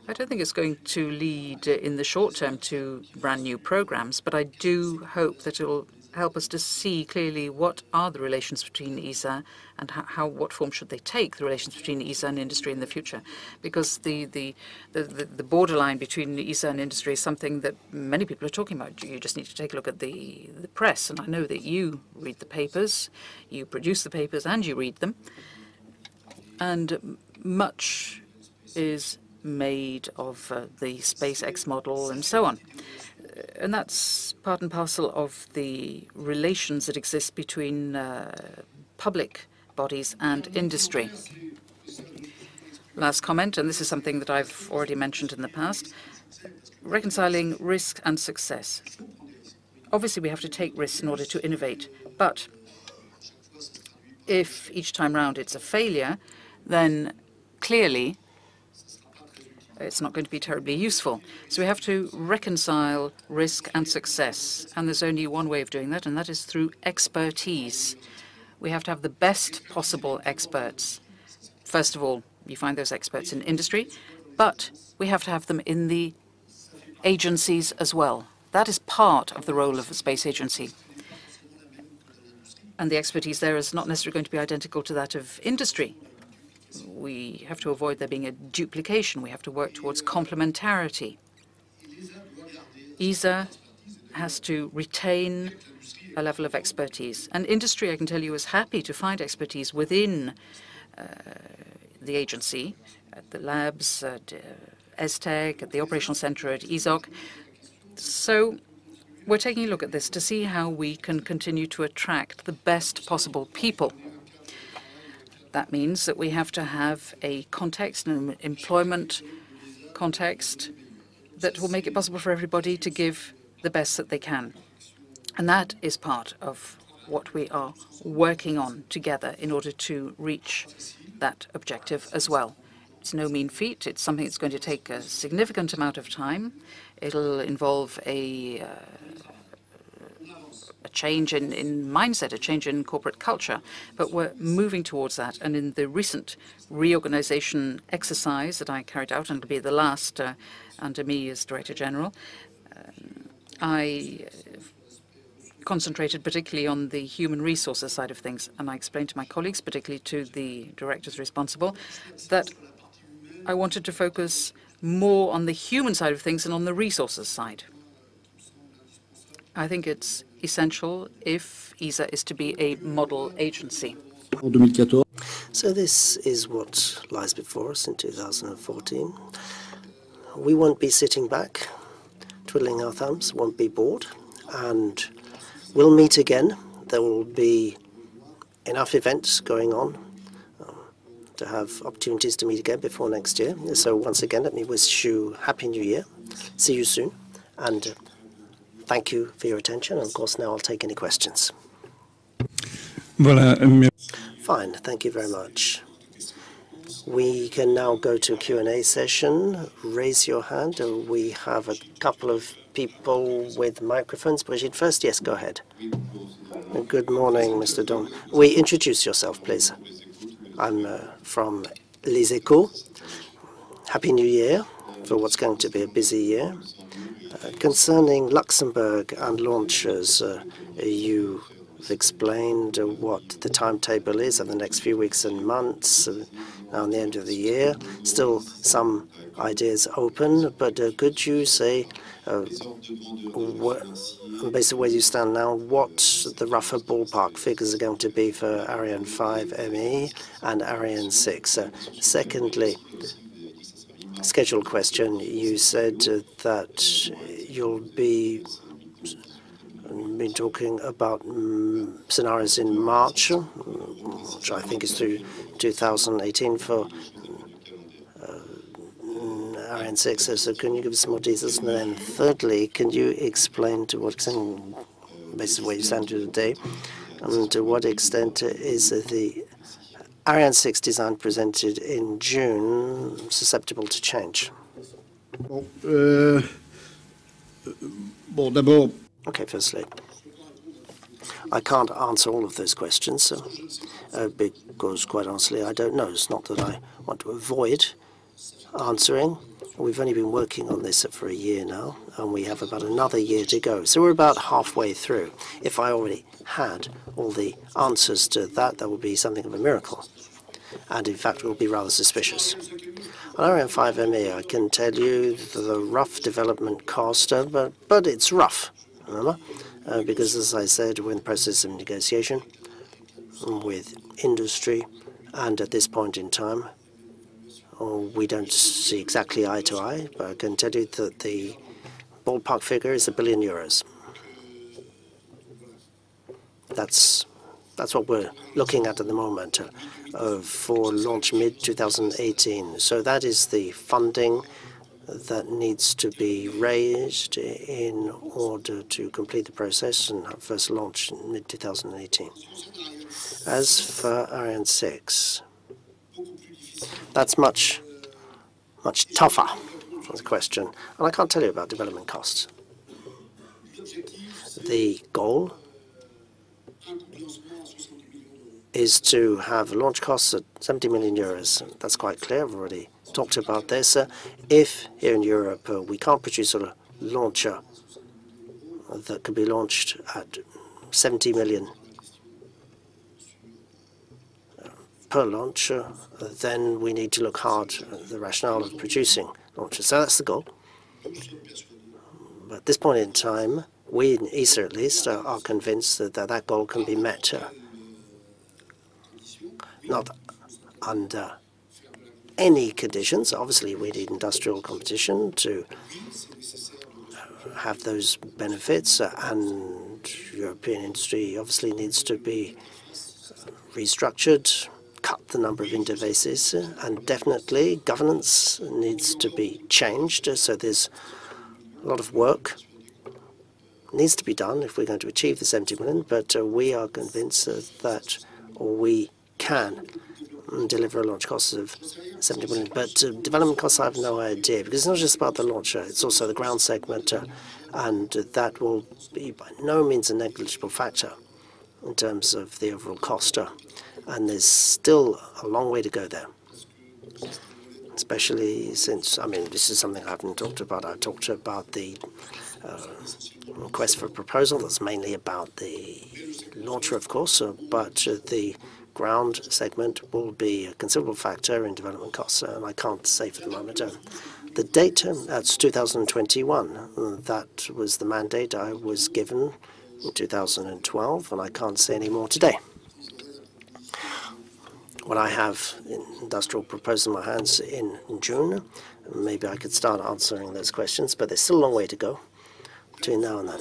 I don't think it's going to lead in the short term to brand new programs, but I do hope that it will help us to see clearly what are the relations between ESA and what form should they take, the relations between ESA and industry in the future. Because the borderline between ESA and industry is something that many people are talking about. You just need to take a look at the press, and I know that you read the papers, you produce the papers and you read them. And much is made of the SpaceX model and so on. And that's part and parcel of the relations that exist between public bodies and industry. Last comment, and this is something that I've already mentioned in the past, reconciling risk and success. Obviously, we have to take risks in order to innovate, but if each time round it's a failure, then clearly it's not going to be terribly useful. So we have to reconcile risk and success, and there's only one way of doing that, and that is through expertise. We have to have the best possible experts. First of all, you find those experts in industry, but we have to have them in the agencies as well. That is part of the role of a space agency. And the expertise there is not necessarily going to be identical to that of industry. We have to avoid there being a duplication. We have to work towards complementarity. ESA has to retain a level of expertise. And industry, I can tell you, is happy to find expertise within the agency, at the labs, at ESTEC, at the operational center at ESA-HQ. So we're taking a look at this to see how we can continue to attract the best possible people. That means that we have to have a context, an employment context, that will make it possible for everybody to give the best that they can. And that is part of what we are working on together in order to reach that objective as well. It's no mean feat. It's something that's going to take a significant amount of time. It'll involve a change in mindset, a change in corporate culture. But we're moving towards that. And in the recent reorganization exercise that I carried out, and it'll be the last under me as Director General, I concentrated particularly on the human resources side of things. And I explained to my colleagues, particularly to the directors responsible, that I wanted to focus more on the human side of things than on the resources side. I think it's essential if ESA is to be a model agency. So this is what lies before us in 2014. We won't be sitting back, twiddling our thumbs, won't be bored, and we'll meet again. There will be enough events going on to have opportunities to meet again before next year. So once again, let me wish you Happy New Year. See you soon. And thank you for your attention. And of course, now I'll take any questions. Voilà. Fine. Thank you very much. We can now go to a Q&A session. Raise your hand. We have a couple of people with microphones. Brigitte first. Yes, go ahead. Good morning, Mr. Don. Introduce yourself, please. I'm from Les Echos. Happy New Year for what's going to be a busy year. Concerning Luxembourg and launches, you've explained what the timetable is of the next few weeks and months, now on the end of the year. Still some ideas open, but could you say, based on where you stand now, what the rougher ballpark figures are going to be for Ariane 5 ME and Ariane 6? Secondly, schedule question. You said that you'll be talking about scenarios in March, which I think is through 2018 for Ariane 6. So can you give us some more details? And then thirdly, can you explain to what extent, based on where you stand today, and to what extent is the Ariane 6 design presented in June susceptible to change? Okay, firstly, I can't answer all of those questions because, quite honestly, I don't know. It's not that I want to avoid answering. We've only been working on this for a year now, and we have about another year to go. So we're about halfway through. If I already had all the answers to that, that would be something of a miracle. And in fact, it will be rather suspicious. On Ariane 5 ME, I can tell you the rough development cost, but it's rough, remember? Because, as I said, we're in the process of negotiation with industry, and at this point in time, we don't see exactly eye to eye, but I can tell you that the ballpark figure is €1 billion. That's what we're looking at the moment for launch mid-2018. So that is the funding that needs to be raised in order to complete the process and have first launch in mid-2018. As for Ariane 6, that's much tougher as a question, and I can't tell you about development costs. The goal is to have launch costs at €70 million. That's quite clear. I've already talked about this. If here in Europe we can't produce a launcher that can be launched at 70 million per launch, then we need to look hard at the rationale of producing launchers. So that's the goal. But at this point in time, we in ESA at least are convinced that that goal can be met. Not under any conditions. Obviously, we need industrial competition to have those benefits, and European industry obviously needs to be restructured, cut the number of interfaces, and definitely governance needs to be changed. So there's a lot of work needs to be done if we're going to achieve the 70 million, but we are convinced that we can deliver a launch cost of 70 million. But development costs, I have no idea, because it's not just about the launcher, it's also the ground segment, and that will be by no means a negligible factor in terms of the overall cost. And there's still a long way to go there, especially since, I mean, this is something I haven't talked about. I talked about the request for a proposal that's mainly about the launcher, of course, but the ground segment will be a considerable factor in development costs, and I can't say for the moment. The date, that's 2021. That was the mandate I was given in 2012, and I can't say any more today. When I have an industrial proposal in my hands in June, maybe I could start answering those questions, but there's still a long way to go between now and then.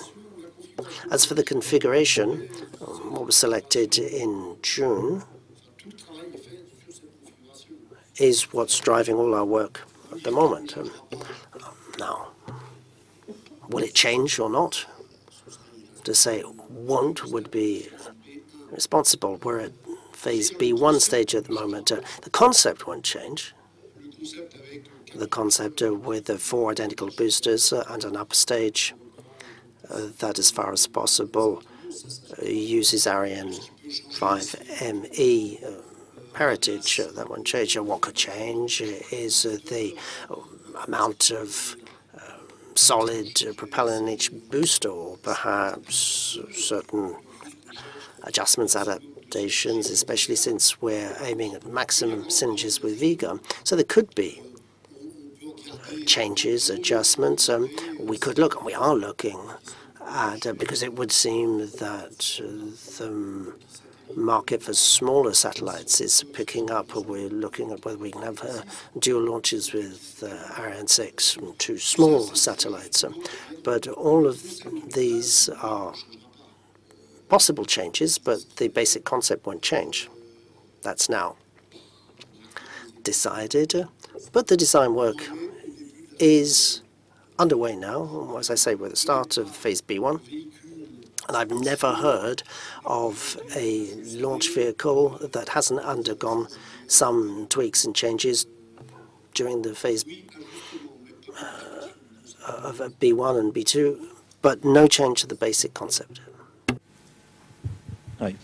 As for the configuration, what was selected in June is what's driving all our work at the moment. Now, will it change or not? To say won't would be responsible. We're at phase B1 stage at the moment. The concept won't change. The concept with the 4 identical boosters and an upper stage that, as far as possible, uses Ariane 5ME heritage. That won't change. What could change is the amount of solid propellant in each booster, or perhaps certain adjustments, adaptations, especially since we're aiming at maximum synergies with Vega. So there could be changes, adjustments. We could look, and we are looking at, because it would seem that the market for smaller satellites is picking up. We're looking at whether we can have dual launches with Ariane 6, 2 small satellites. But all of these are possible changes, but the basic concept won't change. That's now decided. But the design work is underway now. As I say, we're at the start of phase B1. And I've never heard of a launch vehicle that hasn't undergone some tweaks and changes during the phase of B1 and B2, but no change to the basic concept. Hi,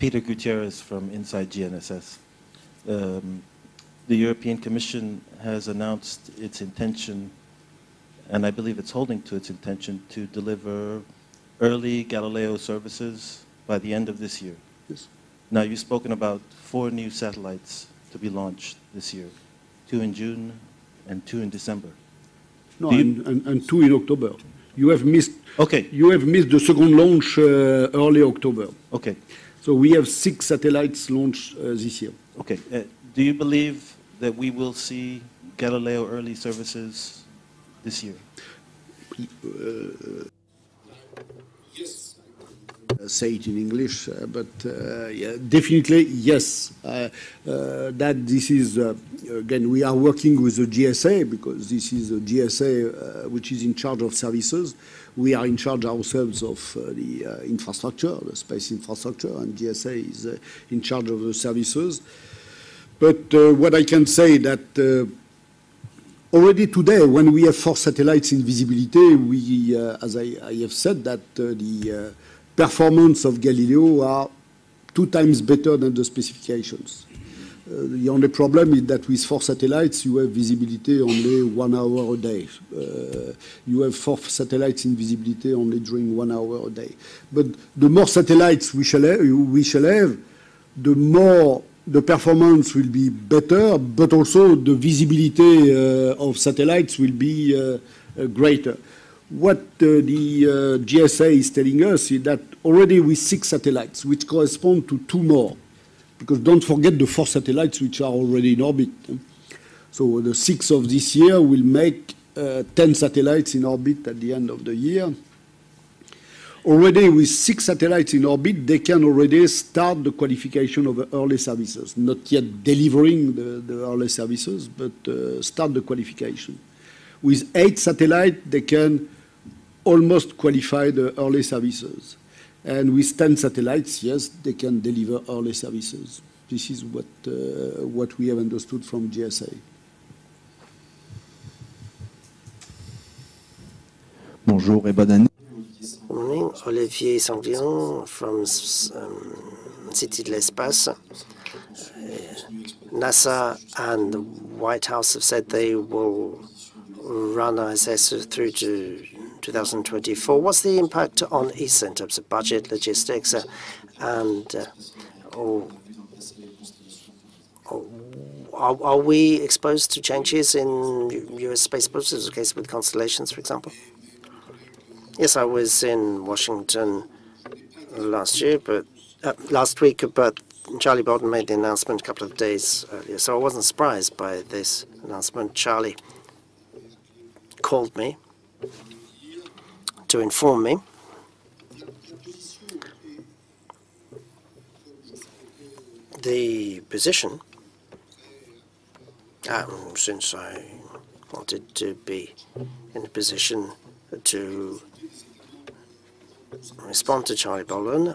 Peter Gutierrez from Inside GNSS. The European Commission has announced its intention, and I believe it's holding to its intention, to deliver early Galileo services by the end of this year. Yes. Now, you've spoken about 4 new satellites to be launched this year, 2 in June and 2 in December. No, and 2 in October. You have missed. Okay. You have missed the second launch early October. Okay. So we have 6 satellites launched this year. Okay. Do you believe that we will see Galileo early services this year? Say it in English, but yeah, definitely yes. That this is again, we are working with the GSA because this is a GSA which is in charge of services. We are in charge ourselves of the infrastructure, the space infrastructure, and GSA is in charge of the services. But what I can say that already today, when we have 4 satellites in visibility, we, as I have said, that the performance of Galileo are 2 times better than the specifications. The only problem is that with 4 satellites, you have visibility only 1 hour a day. You have 4 satellites in visibility only during 1 hour a day. But the more satellites we shall have, the more the performance will be better, but also the visibility of satellites will be greater. What the GSA is telling us is that already with 6 satellites, which correspond to 2 more, because don't forget the 4 satellites which are already in orbit. So the 6 of this year will make 10 satellites in orbit at the end of the year. Already with 6 satellites in orbit, they can already start the qualification of the early services. Not yet delivering the early services, but start the qualification. With 8 satellites, they can almost qualify the early services. And with 10 satellites, yes, they can deliver early services. This is what we have understood from GSA. Bonjour et bonne année. Good morning, Olivier Sanglion from City de l'Espace. NASA and the White House have said they will run ISS through to 2024. What's the impact on ESA in terms of budget, logistics, and are we exposed to changes in U.S. space budgets, as the case with constellations, for example? Yes, I was in Washington last week, but Charlie Bolden made the announcement a couple of days earlier, so I wasn't surprised by this announcement. Charlie called me to inform me the position, since I wanted to be in a position to respond to Charlie Bolden,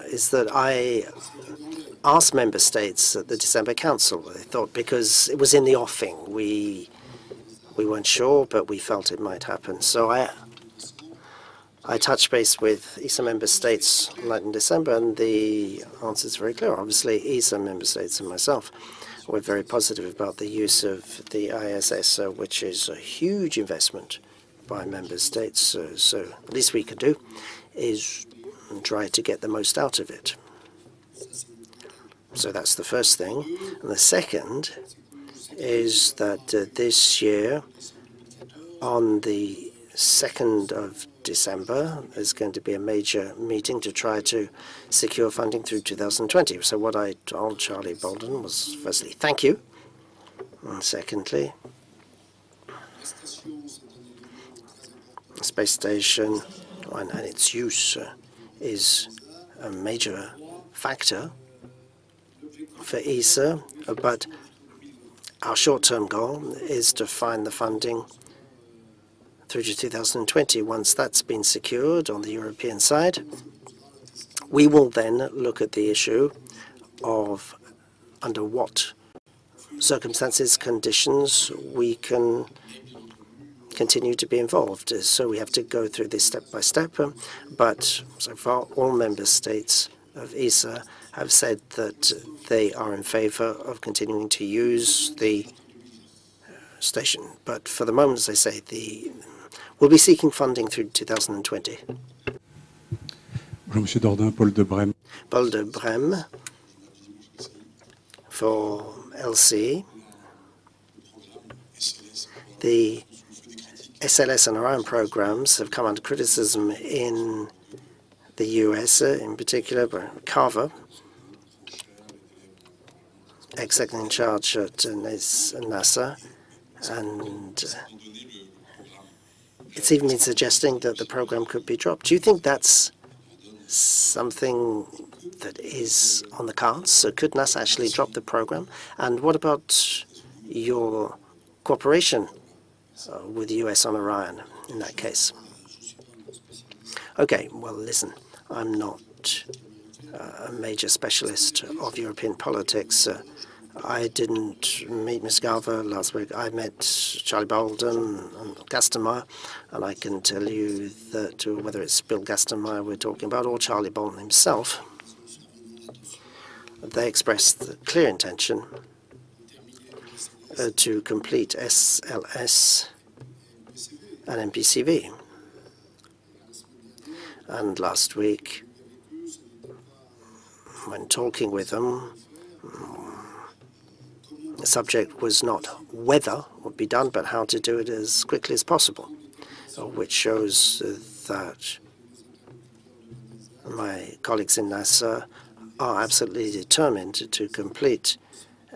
is that I asked member states at the December Council what they thought, because it was in the offing. We weren't sure, but we felt it might happen. So I touched base with ESA member states late in December, and the answer is very clear. Obviously, ESA member states and myself were very positive about the use of the ISS, which is a huge investment by member states. So the least we could do is try to get the most out of it. So that's the first thing. And the second is that this year, on the 2nd of December, there's going to be a major meeting to try to secure funding through 2020. So what I told Charlie Bolden was, firstly, thank you, and secondly, the space station and its use is a major factor for ESA, but our short-term goal is to find the funding through to 2020. Once that's been secured on the European side, we will then look at the issue of under what circumstances, conditions we can continue to be involved. So we have to go through this step by step, but so far all member states of ESA have said that they are in favor of continuing to use the station. But for the moment, as I say, we'll be seeking funding through 2020. Bonjour, Monsieur Dordain, Paul de Brême. Paul de Brême for LC. The SLS and Orion programs have come under criticism in the US, in particular by Carver. ex-secretary in charge at NASA, and it's even been suggesting that the program could be dropped. Do you think that's something that is on the cards? So could NASA actually drop the program? And what about your cooperation with the US on Orion in that case? Okay, well, listen, I'm not a major specialist of European politics. I didn't meet Ms. Galva last week. I met Charlie Bolden and Gastenmeier, and I can tell you that whether it's Bill Gastenmeier we're talking about or Charlie Bolden himself, they expressed the clear intention to complete SLS and MPCV. And last week, when talking with them, the subject was not whether would be done, but how to do it as quickly as possible, which shows that my colleagues in NASA are absolutely determined to complete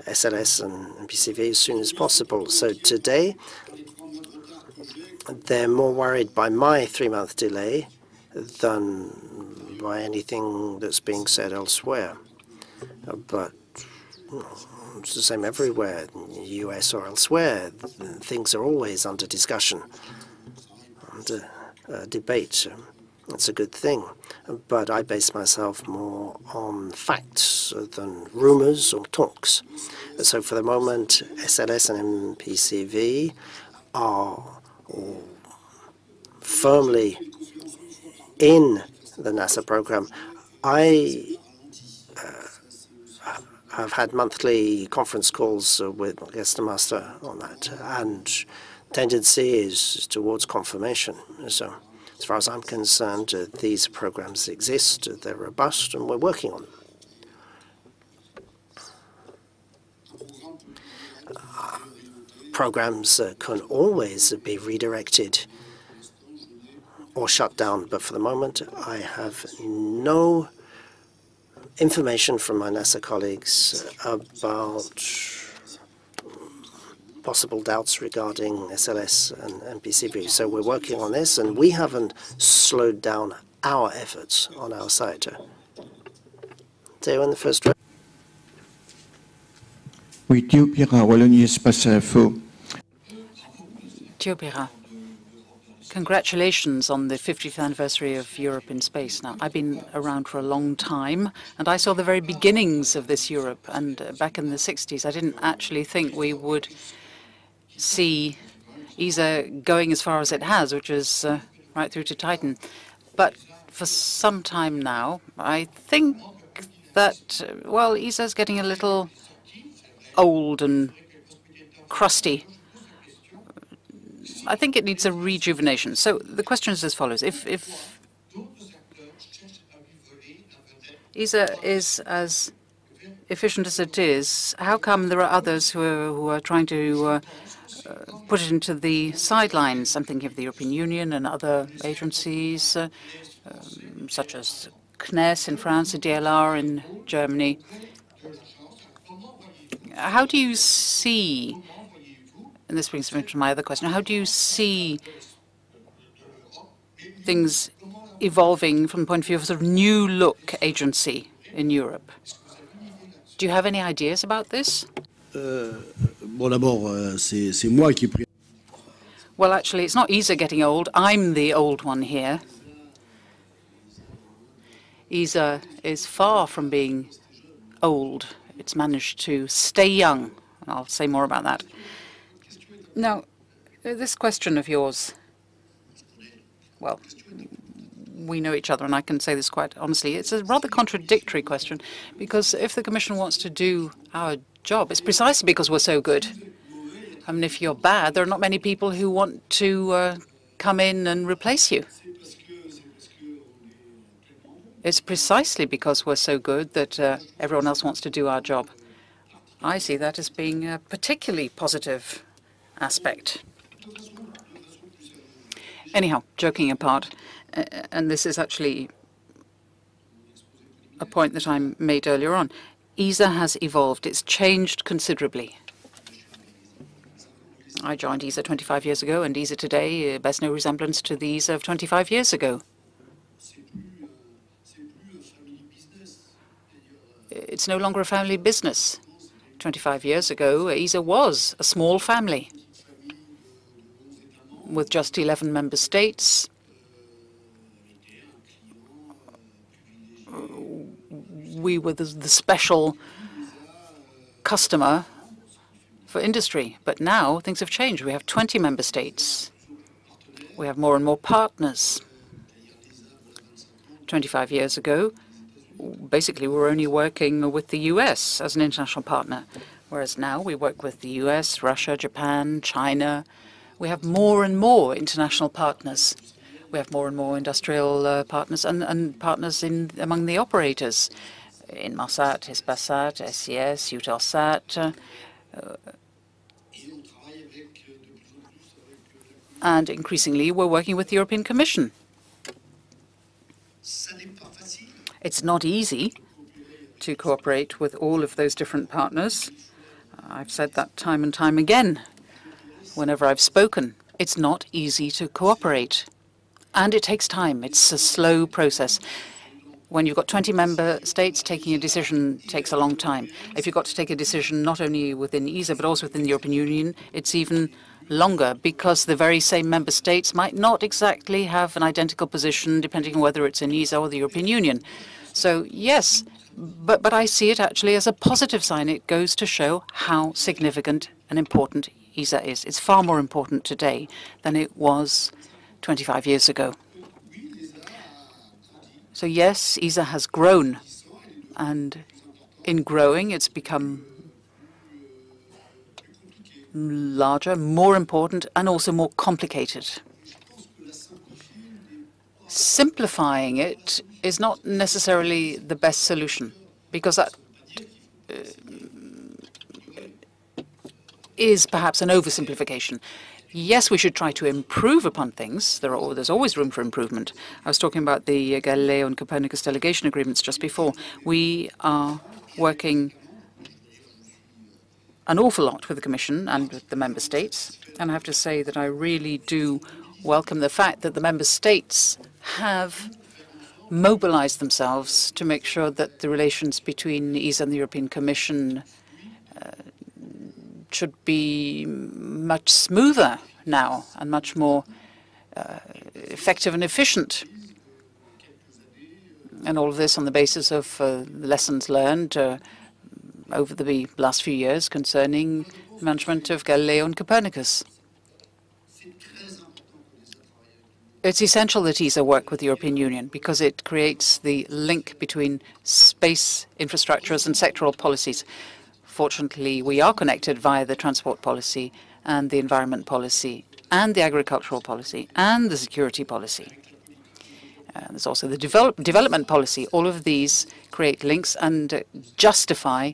SLS and MPCV as soon as possible. So today, they're more worried by my 3-month delay than by anything that's being said elsewhere. But it's the same everywhere, in the US or elsewhere. Things are always under discussion and debate. It's a good thing. But I base myself more on facts than rumors or talks. So for the moment, SLS and MPCV are firmly in the NASA program. I have had monthly conference calls with Guest Master on that, and tendency is towards confirmation. So as far as I'm concerned, these programs exist, they're robust, and we're working on them. Programs can always be redirected or shut down, but for the moment, I have no information from my NASA colleagues about possible doubts regarding SLS and MPCV. So we're working on this, and we haven't slowed down our efforts on our side. Theo in the first row. Oui, Theo Pira, Wallonie Espace Info. Theo Pira. Congratulations on the 50th anniversary of Europe in space. Now, I've been around for a long time, and I saw the very beginnings of this Europe. And back in the 60s, I didn't actually think we would see ESA going as far as it has, which is right through to Titan. But for some time now, I think that, well, ESA is getting a little old and crusty. I think it needs a rejuvenation. So the question is as follows. If ESA is as efficient as it is, how come there are others who are trying to put it into the sidelines? I'm thinking of the European Union and other agencies, such as CNES in France, the DLR in Germany. How do you see, and this brings me to my other question, how do you see things evolving from the point of view of a sort of new look agency in Europe? Do you have any ideas about this? Bon, d'abord, c'est moi qui prie. Well, actually, it's not ESA getting old. I'm the old one here. ESA is far from being old. It's managed to stay young. I'll say more about that. Now, this question of yours, well, we know each other, and I can say this quite honestly. It's a rather contradictory question, because if the Commission wants to do our job, it's precisely because we're so good. I mean, if you're bad, there are not many people who want to come in and replace you. It's precisely because we're so good that everyone else wants to do our job. I see that as being a particularly positive aspect. Anyhow, joking apart, and this is actually a point that I made earlier on, ESA has evolved. It's changed considerably. I joined ESA 25 years ago, and ESA today bears no resemblance to the ESA of 25 years ago. It's no longer a family business. 25 years ago, ESA was a small family with just 11 member states. We were the special customer for industry. But now things have changed. We have 20 member states. We have more and more partners. 25 years ago, basically, we were only working with the US as an international partner, whereas now we work with the US, Russia, Japan, China. We have more and more international partners. We have more and more industrial partners and partners among the operators. Inmarsat, Hispasat, SES, Eutelsat, and increasingly we're working with the European Commission. It's not easy to cooperate with all of those different partners. I've said that time and time again whenever I've spoken. It's not easy to cooperate, and it takes time. It's a slow process. When you've got 20 member states, taking a decision takes a long time. If you've got to take a decision not only within ESA but also within the European Union, it's even longer because the very same member states might not exactly have an identical position depending on whether it's in ESA or the European Union. So yes, but I see it actually as a positive sign. It goes to show how significant and important ESA is. It's far more important today than it was 25 years ago. So yes, ESA has grown, and in growing, it's become larger, more important, and also more complicated. Simplifying it is not necessarily the best solution, because that is perhaps an oversimplification. Yes, we should try to improve upon things. There's always room for improvement. I was talking about the Galileo and Copernicus delegation agreements just before. We are working an awful lot with the Commission and with the member states. And I have to say that I really do welcome the fact that the member states have mobilized themselves to make sure that the relations between ESA and the European Commission should be much smoother now and much more effective and efficient. And all of this on the basis of lessons learned over the last few years concerning the management of Galileo and Copernicus. It's essential that ESA work with the European Union because it creates the link between space infrastructures and sectoral policies. Fortunately, we are connected via the transport policy and the environment policy and the agricultural policy and the security policy. There's also the development policy. All of these create links and justify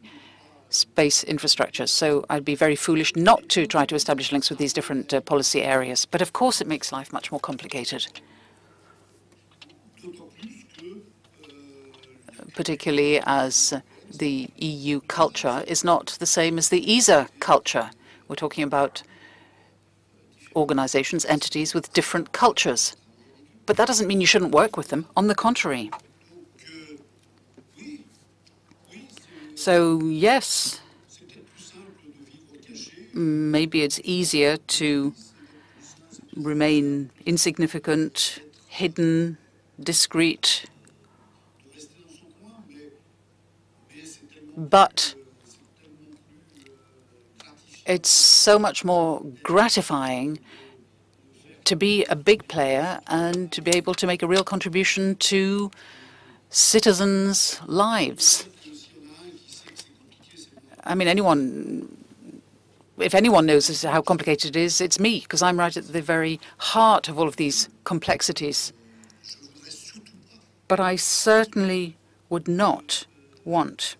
space infrastructure. So I'd be very foolish not to try to establish links with these different policy areas. But of course, it makes life much more complicated, particularly as the EU culture is not the same as the ESA culture. We're talking about organizations, entities with different cultures. But that doesn't mean you shouldn't work with them. On the contrary. So, yes, maybe it's easier to remain insignificant, hidden, discreet, but it's so much more gratifying to be a big player and to be able to make a real contribution to citizens' lives. I mean, if anyone knows how complicated it is, it's me, because I'm right at the very heart of all of these complexities. But I certainly would not want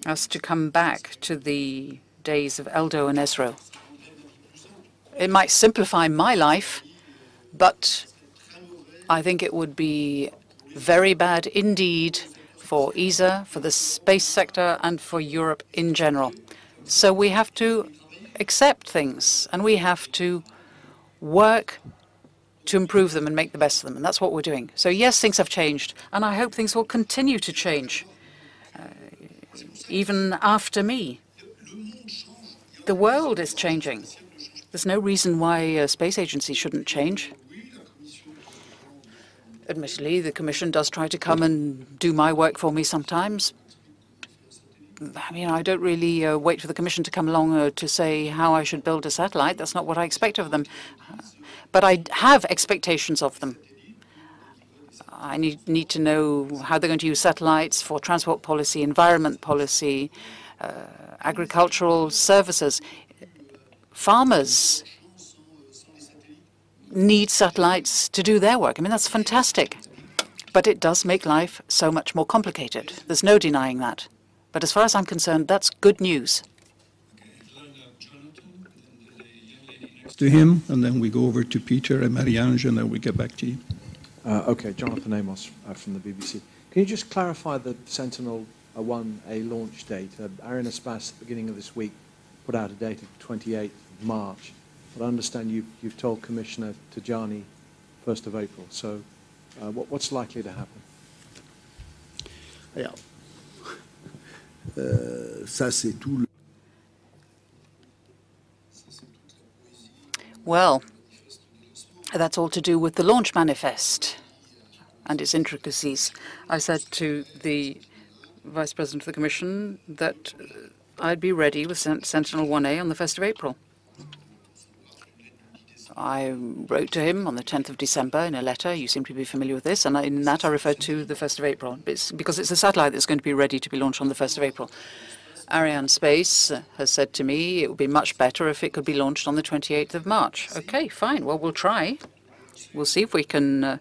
us to come back to the days of Eldo and Esro. It might simplify my life, but I think it would be very bad indeed for ESA, for the space sector, and for Europe in general. So we have to accept things, and we have to work to improve them and make the best of them, and that's what we're doing. So yes, things have changed, and I hope things will continue to change, even after me. The world is changing. There's no reason why a space agency shouldn't change. Admittedly, the Commission does try to come and do my work for me sometimes. I mean, I don't really wait for the Commission to come along to say how I should build a satellite. That's not what I expect of them. But I have expectations of them. I need to know how they're going to use satellites for transport policy, environment policy, agricultural services. Farmers need satellites to do their work. I mean, that's fantastic. But it does make life so much more complicated. There's no denying that. But as far as I'm concerned, that's good news. To him, and then we go over to Peter and Marie-Ange, and then we get back to you. Okay, Jonathan Amos from the BBC. Can you just clarify the Sentinel-1A launch date? Arianespace, at the beginning of this week, put out a date of 28th of March. But I understand you've told Commissioner Tajani 1st of April. So what's likely to happen? Alors, ça c'est tout. Well, that's all to do with the launch manifest and its intricacies. I said to the Vice President of the Commission that I'd be ready with Sentinel-1A on the 1st of April. I wrote to him on the 10th of December in a letter. You seem to be familiar with this. And in that, I referred to the 1st of April. Because it's a satellite that's going to be ready to be launched on the 1st of April. Arianespace has said to me it would be much better if it could be launched on the 28th of March. OK, fine. Well, we'll try. We'll see if we can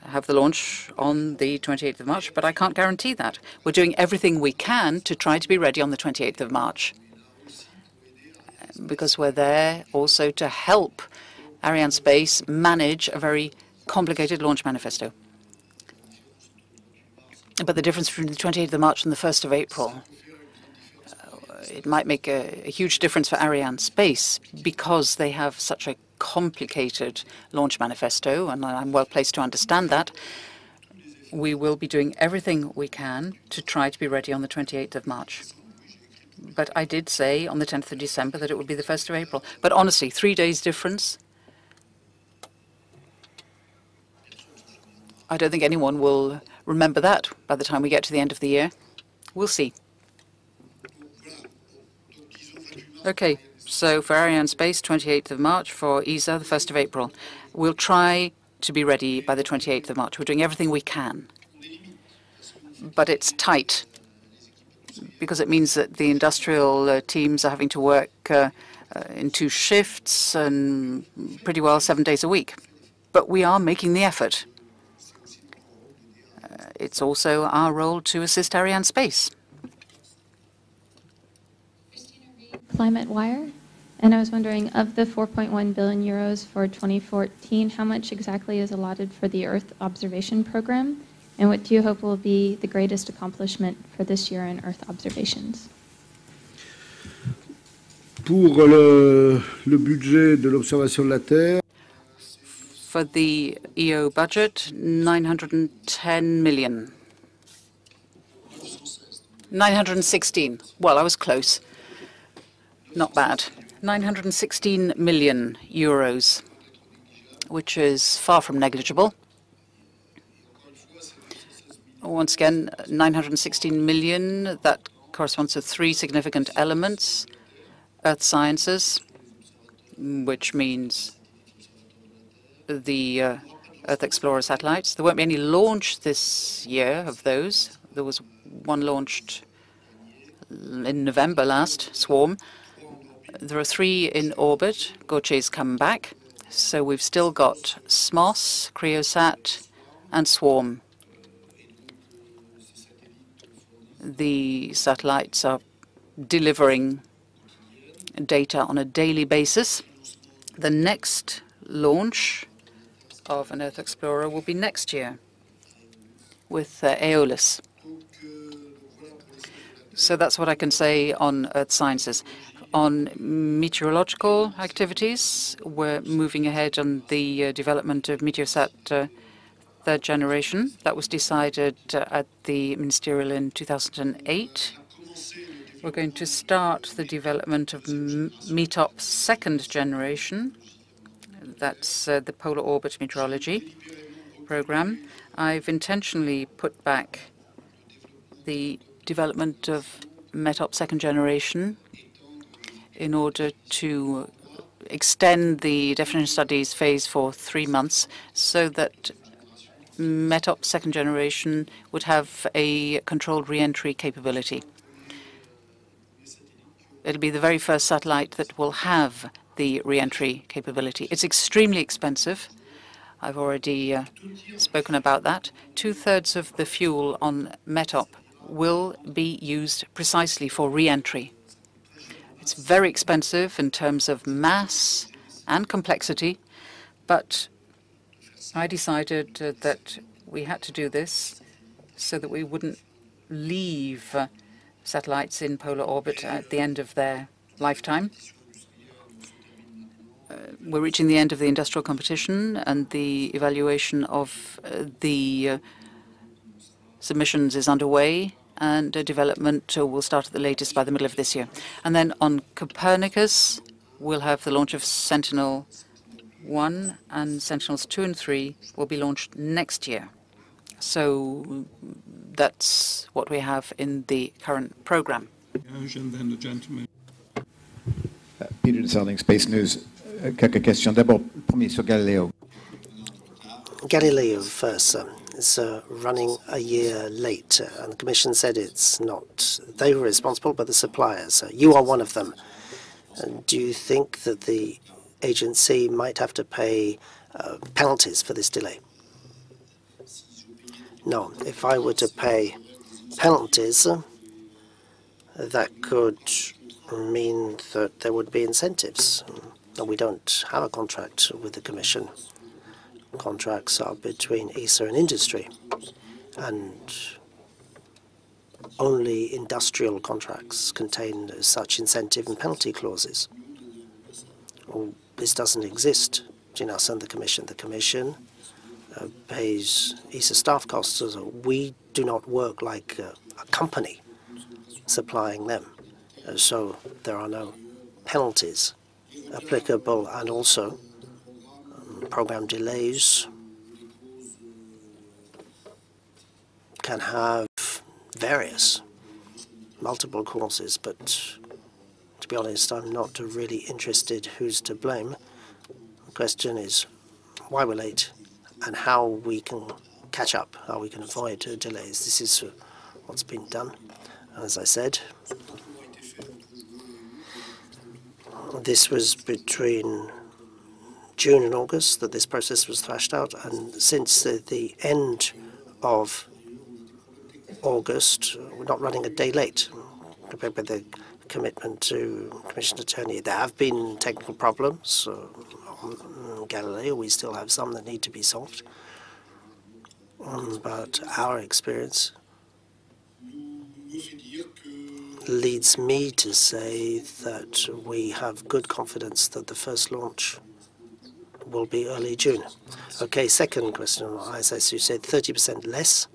have the launch on the 28th of March. But I can't guarantee that. We're doing everything we can to try to be ready on the 28th of March. Because we're there also to help Arianespace manage a very complicated launch manifesto. But the difference between the 28th of March and the 1st of April, it might make a huge difference for Arianespace because they have such a complicated launch manifesto, and I'm well placed to understand that. We will be doing everything we can to try to be ready on the 28th of March. But I did say on the 10th of December that it would be the 1st of April. But honestly, 3 days difference. I don't think anyone will remember that by the time we get to the end of the year. We'll see. OK, so for Arianespace, 28th of March. For ESA, the 1st of April. We'll try to be ready by the 28th of March. We're doing everything we can. But it's tight, because it means that the industrial teams are having to work in 2 shifts and pretty well 7 days a week. But we are making the effort. It's also our role to assist Arianespace. Climate Wire, and I was wondering, of the 4.1 billion euros for 2014, how much exactly is allotted for the Earth observation program? And what do you hope will be the greatest accomplishment for this year in Earth observations? Pour le budget de l'observation de la Terre, For the EO budget, 910 million. 916. Well, I was close. Not bad. 916 million euros, which is far from negligible. Once again, 916 million, that corresponds to 3 significant elements. Earth sciences, which means the Earth Explorer satellites. There won't be any launch this year of those. There was one launched in November last, Swarm. There are 3 in orbit. Gautier's come back. So we've still got SMOS, Creosat, and Swarm. The satellites are delivering data on a daily basis. The next launch of an Earth Explorer will be next year. with Aeolus. So that's what I can say on Earth Sciences. On meteorological activities, we're moving ahead on the development of Meteosat third generation. That was decided at the ministerial in 2008. We're going to start the development of METOP second generation. That's the Polar Orbit Meteorology program. I've intentionally put back the development of METOP second generation in order to extend the definition studies phase for 3 months so that METOP second generation would have a controlled re-entry capability. It'll be the very first satellite that will have the re-entry capability. It's extremely expensive. I've already spoken about that. 2/3 of the fuel on METOP will be used precisely for re-entry. It's very expensive in terms of mass and complexity, but I decided that we had to do this so that we wouldn't leave satellites in polar orbit at the end of their lifetime. We're reaching the end of the industrial competition, and the evaluation of the submissions is underway, and development will start at the latest by the middle of this year. And then on Copernicus, we'll have the launch of Sentinel-1, and Sentinels-2 and 3 will be launched next year. So that's what we have in the current program. And then the gentleman. Peter Desalding, Space News. Quelques questions. D'abord, premier sur Galileo. Galileo first is running a year late, and the Commission said it's not they were responsible, but the suppliers. You are one of them. Do you think that the agency might have to pay penalties for this delay? No. If I were to pay penalties, that could mean that there would be incentives. We don't have a contract with the Commission. Contracts are between ESA and industry, and only industrial contracts contain such incentive and penalty clauses. This doesn't exist between us and the Commission. The Commission pays ESA staff costs. We do not work like a company supplying them. So there are no penalties applicable, and also program delays can have multiple causes, but to be honest, I'm not really interested who's to blame. The question is why we're late and how we can catch up, how we can avoid delays. This is what's been done. As I said, this was between June and August that this process was thrashed out, and since the end of August, we're not running a day late compared with the commitment to Commissioner Tony. There have been technical problems on Galileo. We still have some that need to be solved, but our experience leads me to say that we have good confidence that the first launch will be early June. Okay, second question on ISS. You said 30% less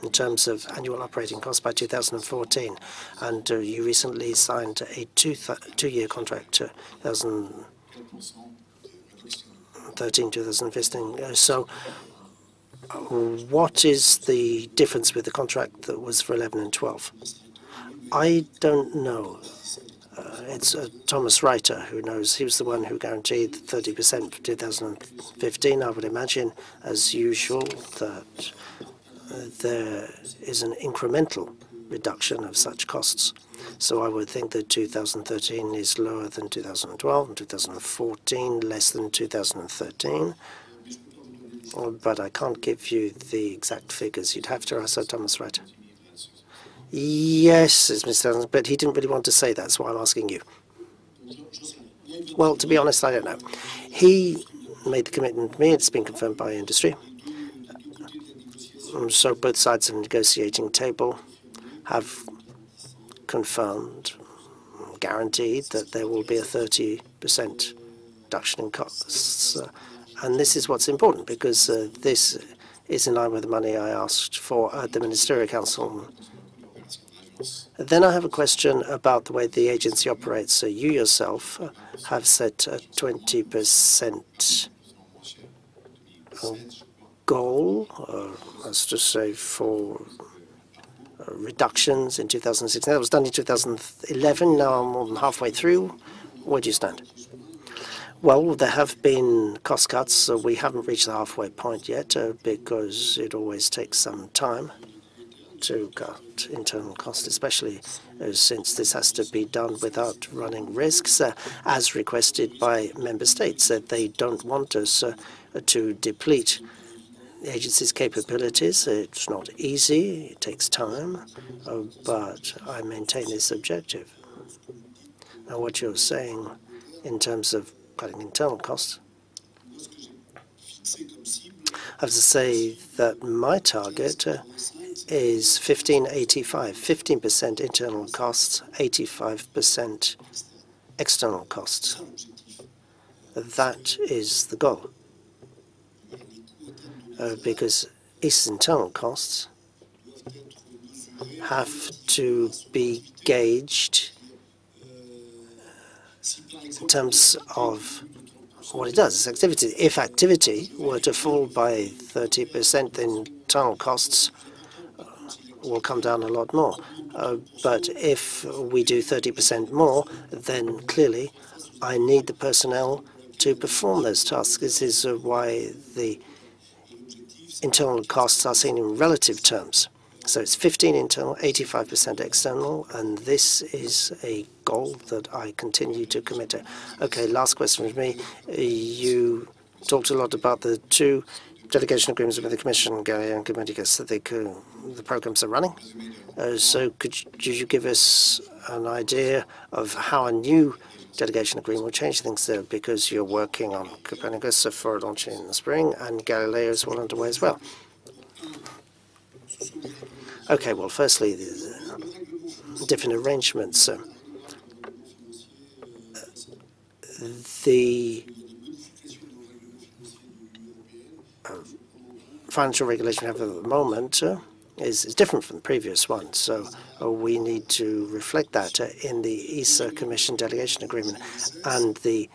in terms of annual operating costs by 2014, and you recently signed a two-year contract, 2013-2015. So what is the difference with the contract that was for 11 and 12? I don't know. It's Thomas Reiter who knows. He was the one who guaranteed 30% for 2015. I would imagine, as usual, that there is an incremental reduction of such costs. So I would think that 2013 is lower than 2012, and 2014 less than 2013. But I can't give you the exact figures. You'd have to ask Thomas Reiter. Yes, says Mr. Evans, but he didn't really want to say that, so I'm asking you. Well, to be honest, I don't know. He made the commitment to me. It's been confirmed by industry. So both sides of the negotiating table have confirmed, guaranteed that there will be a 30% reduction in costs. And this is what's important because this is in line with the money I asked for at the Ministerial Council. Then I have a question about the way the agency operates. So you yourself have set a 20% goal, as to say, for reductions in 2016. That was done in 2011. Now I'm more than halfway through. Where do you stand? Well, there have been cost cuts. So we haven't reached the halfway point yet because it always takes some time to cut internal costs, especially since this has to be done without running risks, as requested by member states, that they don't want us to deplete the agency's capabilities. It's not easy, it takes time, but I maintain this objective. Now, what you're saying in terms of cutting internal costs, I have to say that my target is 1585, 15% internal costs, 85% external costs. That is the goal. Because ESA's internal costs have to be gauged in terms of what it does, its activity. If activity were to fall by 30%, then internal costs will come down a lot more. But if we do 30% more, then clearly I need the personnel to perform those tasks. This is why the internal costs are seen in relative terms. So it's 15 internal, 85% external, and this is a goal that I continue to commit to. Okay, last question from me. You talked a lot about the two delegation agreements with the Commission, Galileo and Copernicus, that the programs are running. So could you give us an idea of how a new delegation agreement will change things there, because you're working on Copernicus for launch in the spring, and Galileo is well underway as well. Okay, well, firstly, the different arrangements. The financial regulation we have at the moment is different from the previous one. So we need to reflect that in the ESA Commission delegation agreement, and the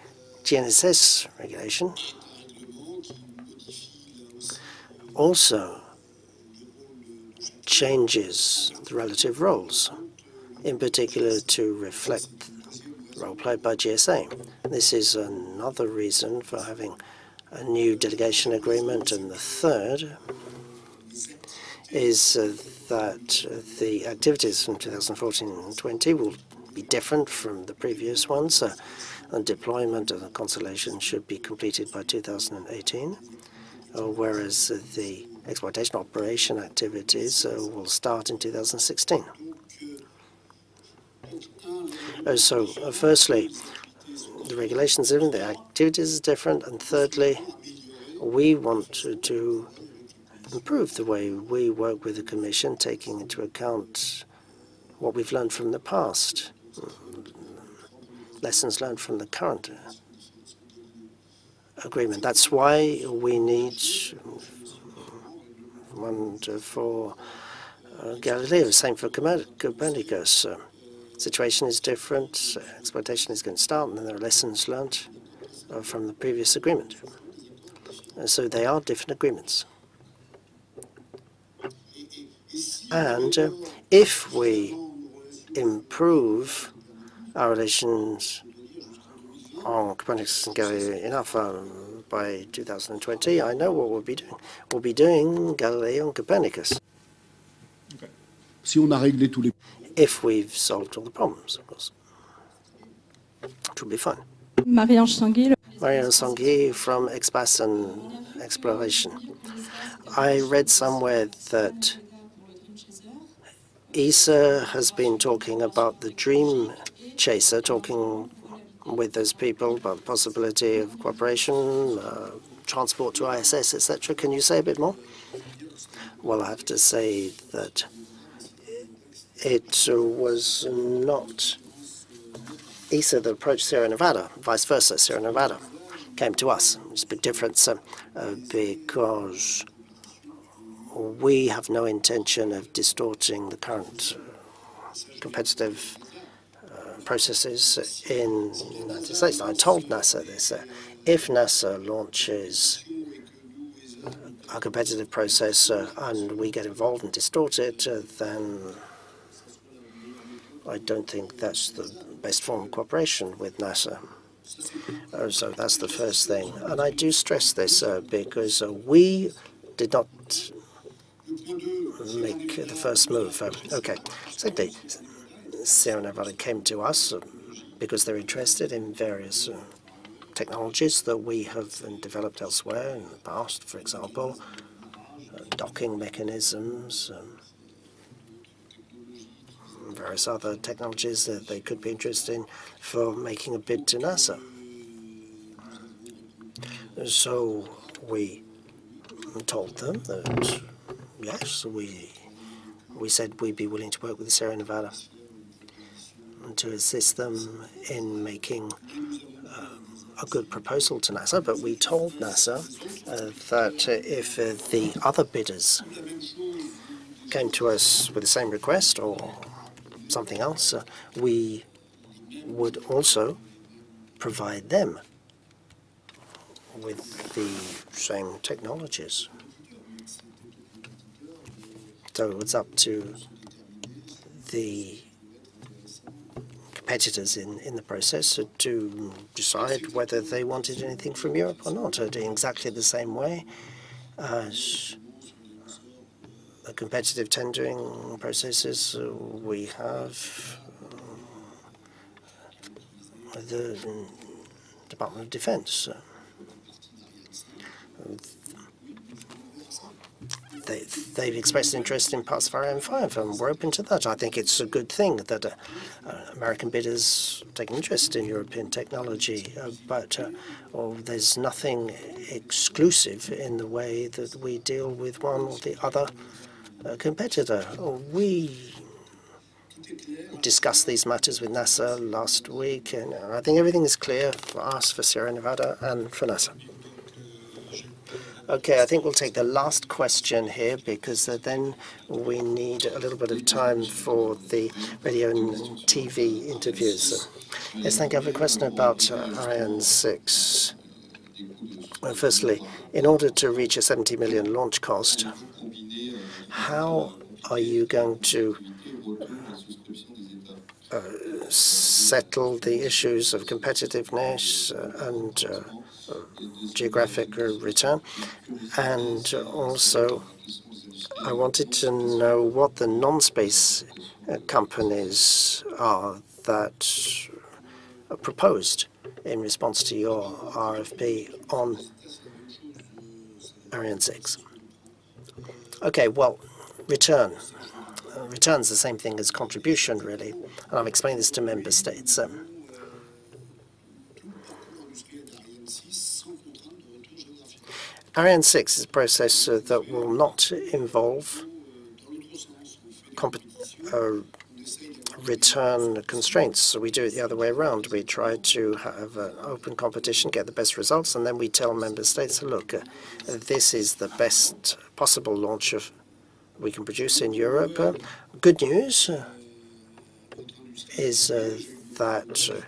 GNSS regulation also changes the relative roles, in particular to reflect the role played by GSA. This is another reason for having a new delegation agreement, and the third is that the activities from 2014 and 20 will be different from the previous ones. And deployment of the constellation should be completed by 2018, whereas the exploitation operation activities will start in 2016. So firstly, the regulations are different, the activities are different, and thirdly, we want to improve the way we work with the Commission, taking into account what we've learned from the past, lessons learned from the current agreement. That's why we need one for Galileo, same for Copernicus. Situation is different, exploitation is going to start, and then there are lessons learned from the previous agreement. So they are different agreements. And if we improve our relations on Copernicus and Galileo enough by 2020, I know what we'll be doing. We'll be doing Galileo and Copernicus. Si on a réglé tous les... If we've solved all the problems, of course. It will be fine. Marianne Sangui from Espace and Exploration. I read somewhere that ESA has been talking about the Dream Chaser, talking with those people about the possibility of cooperation, transport to ISS, etc. Can you say a bit more? Well, I have to say that it was not ESA that approached Sierra Nevada, vice versa. Sierra Nevada came to us. It's a big difference because we have no intention of distorting the current competitive processes in the United States. I told NASA this. If NASA launches a competitive process and we get involved and distort it, then I don't think that's the best form of cooperation with NASA. So that's the first thing. And I do stress this because we did not make the first move. Okay. Secondly, Sierra Nevada came to us because they're interested in various technologies that we have developed elsewhere in the past, for example, docking mechanisms, various other technologies that they could be interested in for making a bid to NASA. So we told them that, yes, we said we'd be willing to work with Sierra Nevada to assist them in making a good proposal to NASA, but we told NASA that if the other bidders came to us with the same request or something else, we would also provide them with the same technologies. So it was up to the competitors in the process to decide whether they wanted anything from Europe or not, in exactly the same way as the competitive tendering processes we have the Department of Defense. They've expressed interest in parts of Ariane 5, and we're open to that. I think it's a good thing that American bidders take interest in European technology, but there's nothing exclusive in the way that we deal with one or the other competitor. We discussed these matters with NASA last week, and I think everything is clear for us, for Sierra Nevada, and for NASA. Okay, I think we'll take the last question here because then we need a little bit of time for the radio and TV interviews. Yes, thank you. I have a question about Ariane 6. Well, firstly, in order to reach a 70 million launch cost, how are you going to settle the issues of competitiveness and geographic return? And also, I wanted to know what the non-space companies are that are proposed in response to your RFP on Ariane 6. Okay, well, return. Return's the same thing as contribution, really. And I've explained this to member states. Ariane 6 is a process that will not involve return constraints. So we do it the other way around. We try to have an open competition, get the best results, and then we tell member states, look, this is the best possible launch we can produce in Europe. Good news is that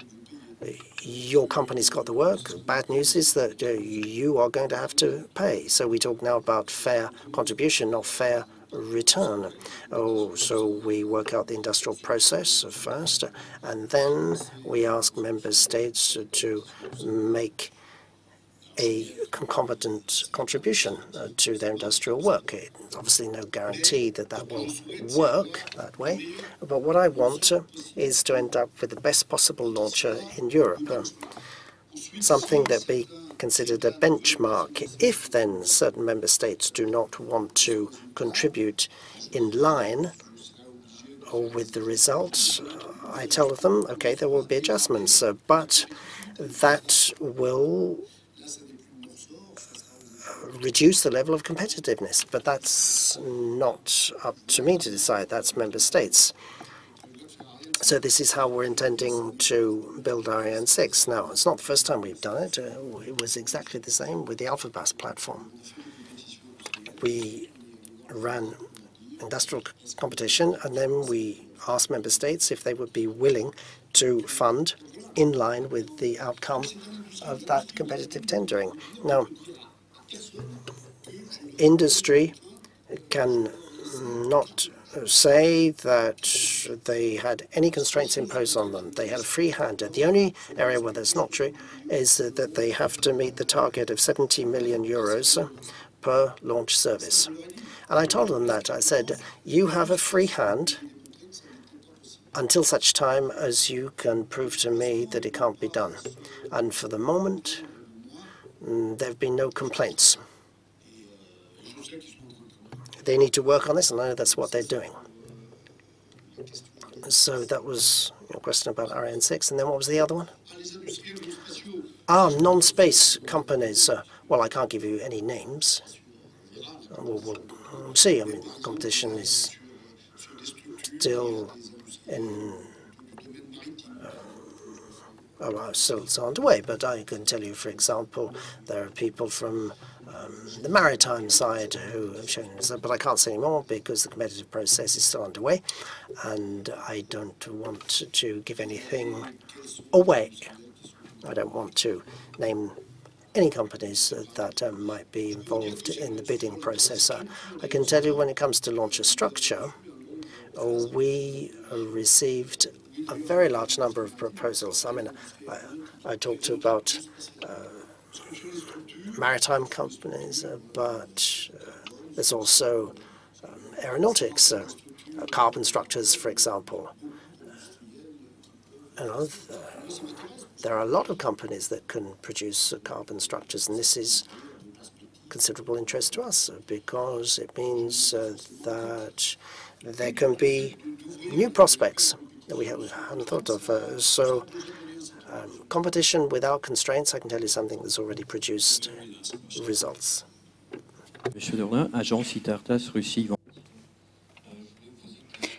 your company's got the work. Bad news is that you are going to have to pay. So we talk now about fair contribution, not fair return. So we work out the industrial process first, and then we ask member states to make a concomitant contribution to their industrial work. It's obviously no guarantee that that will work that way, but what I want is to end up with the best possible launcher in Europe, something that be considered a benchmark. If then certain member states do not want to contribute in line or with the results, I tell them, okay, there will be adjustments, but that will reduce the level of competitiveness. But that's not up to me to decide. That's member states. So this is how we're intending to build Ariane 6. Now, it's not the first time we've done it. It was exactly the same with the AlphaBas platform. We ran industrial competition, and then we asked member states if they would be willing to fund in line with the outcome of that competitive tendering. Now, industry can not say that they had any constraints imposed on them. They had a free hand. The only area where that's not true is that they have to meet the target of 70 million euros per launch service. And I told them that. I said, you have a free hand until such time as you can prove to me that it can't be done. And for the moment, there have been no complaints. They need to work on this, and I know that's what they're doing. So that was your question about Ariane 6. And then what was the other one? Non-space companies. Well, I can't give you any names. We'll see. I mean, competition is still in still underway. But I can tell you, for example, there are people from the maritime side who have shown us, but I can't say any more because the competitive process is still underway, and I don't want to give anything away. I don't want to name any companies that might be involved in the bidding process. I can tell you when it comes to launcher structure, we received a very large number of proposals. I mean, I talked about maritime companies, but there's also aeronautics, carbon structures, for example. There are a lot of companies that can produce carbon structures, and this is considerable interest to us because it means that there can be new prospects that we hadn't thought of. Competition without constraints, I can tell you something that's already produced results. Monsieur Dordain, agence ITARTAS Russie.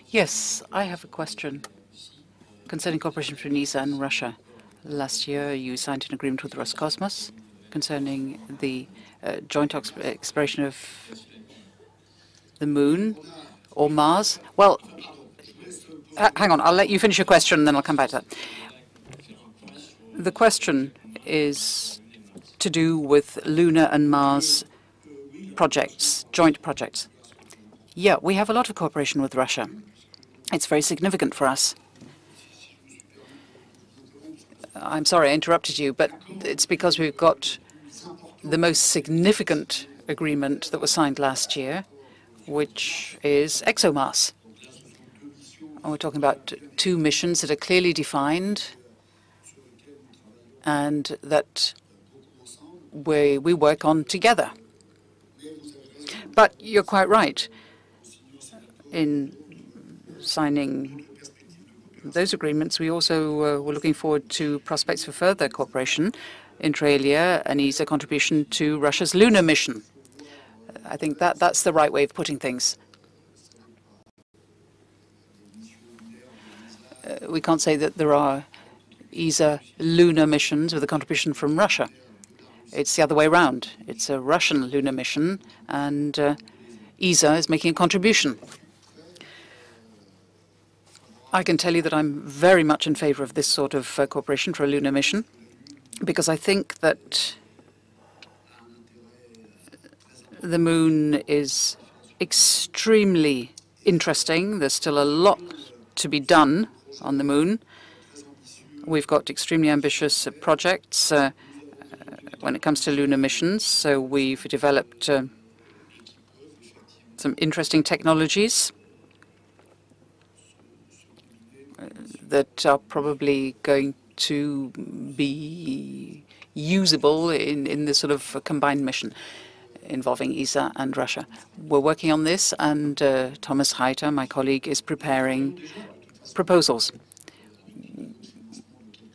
Yes, I have a question concerning cooperation between ESA and Russia. Last year, you signed an agreement with Roscosmos concerning the joint exploration of the Moon or Mars. Well, hang on, I'll let you finish your question, and then I'll come back to that. The question is to do with Lunar and Mars projects, joint projects. Yeah, we have a lot of cooperation with Russia. It's very significant for us. I'm sorry I interrupted you, but it's because we've got the most significant agreement that was signed last year, which is ExoMars. And we're talking about 2 missions that are clearly defined and that we work on together. But you're quite right. In signing those agreements, we also were looking forward to prospects for further cooperation, inter alia, an ESA contribution to Russia's lunar mission. I think that's the right way of putting things. We can't say that there are ESA lunar missions with a contribution from Russia. It's the other way around. It's a Russian lunar mission, and ESA is making a contribution. I can tell you that I'm very much in favor of this sort of cooperation for a lunar mission, because I think that the Moon is extremely interesting. There's still a lot to be done on the Moon. We've got extremely ambitious projects when it comes to lunar missions. So we've developed some interesting technologies that are probably going to be usable in this sort of combined mission involving ESA and Russia. We're working on this, and Thomas Reiter, my colleague, is preparing proposals.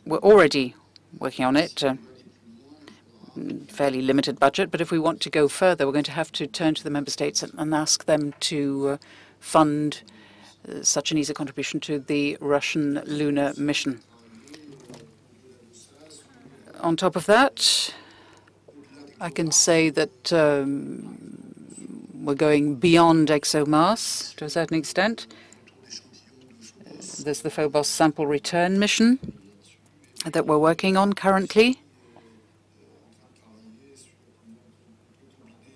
We're already working on it. fairly limited budget, but if we want to go further, we're going to have to turn to the member states and ask them to fund such an ESA contribution to the Russian lunar mission. On top of that, I can say that we're going beyond ExoMars to a certain extent. There's the Phobos sample return mission that we're working on currently.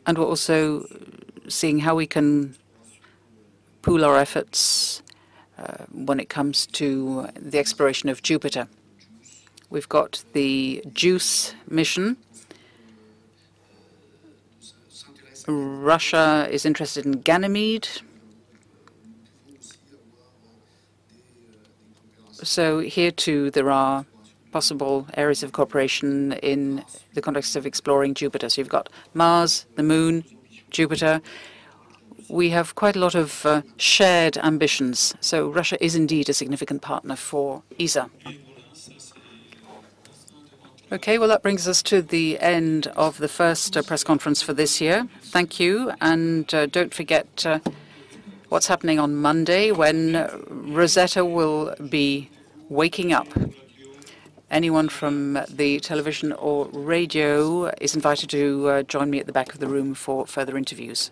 And we're also seeing how we can pool our efforts when it comes to the exploration of Jupiter. We've got the JUICE mission. Russia is interested in Ganymede. So here too there are possible areas of cooperation in the context of exploring Jupiter. So you've got Mars, the Moon, Jupiter. We have quite a lot of shared ambitions. So Russia is indeed a significant partner for ESA. Okay, well, that brings us to the end of the first press conference for this year. Thank you, and don't forget what's happening on Monday when Rosetta will be waking up. Anyone from the television or radio is invited to join me at the back of the room for further interviews.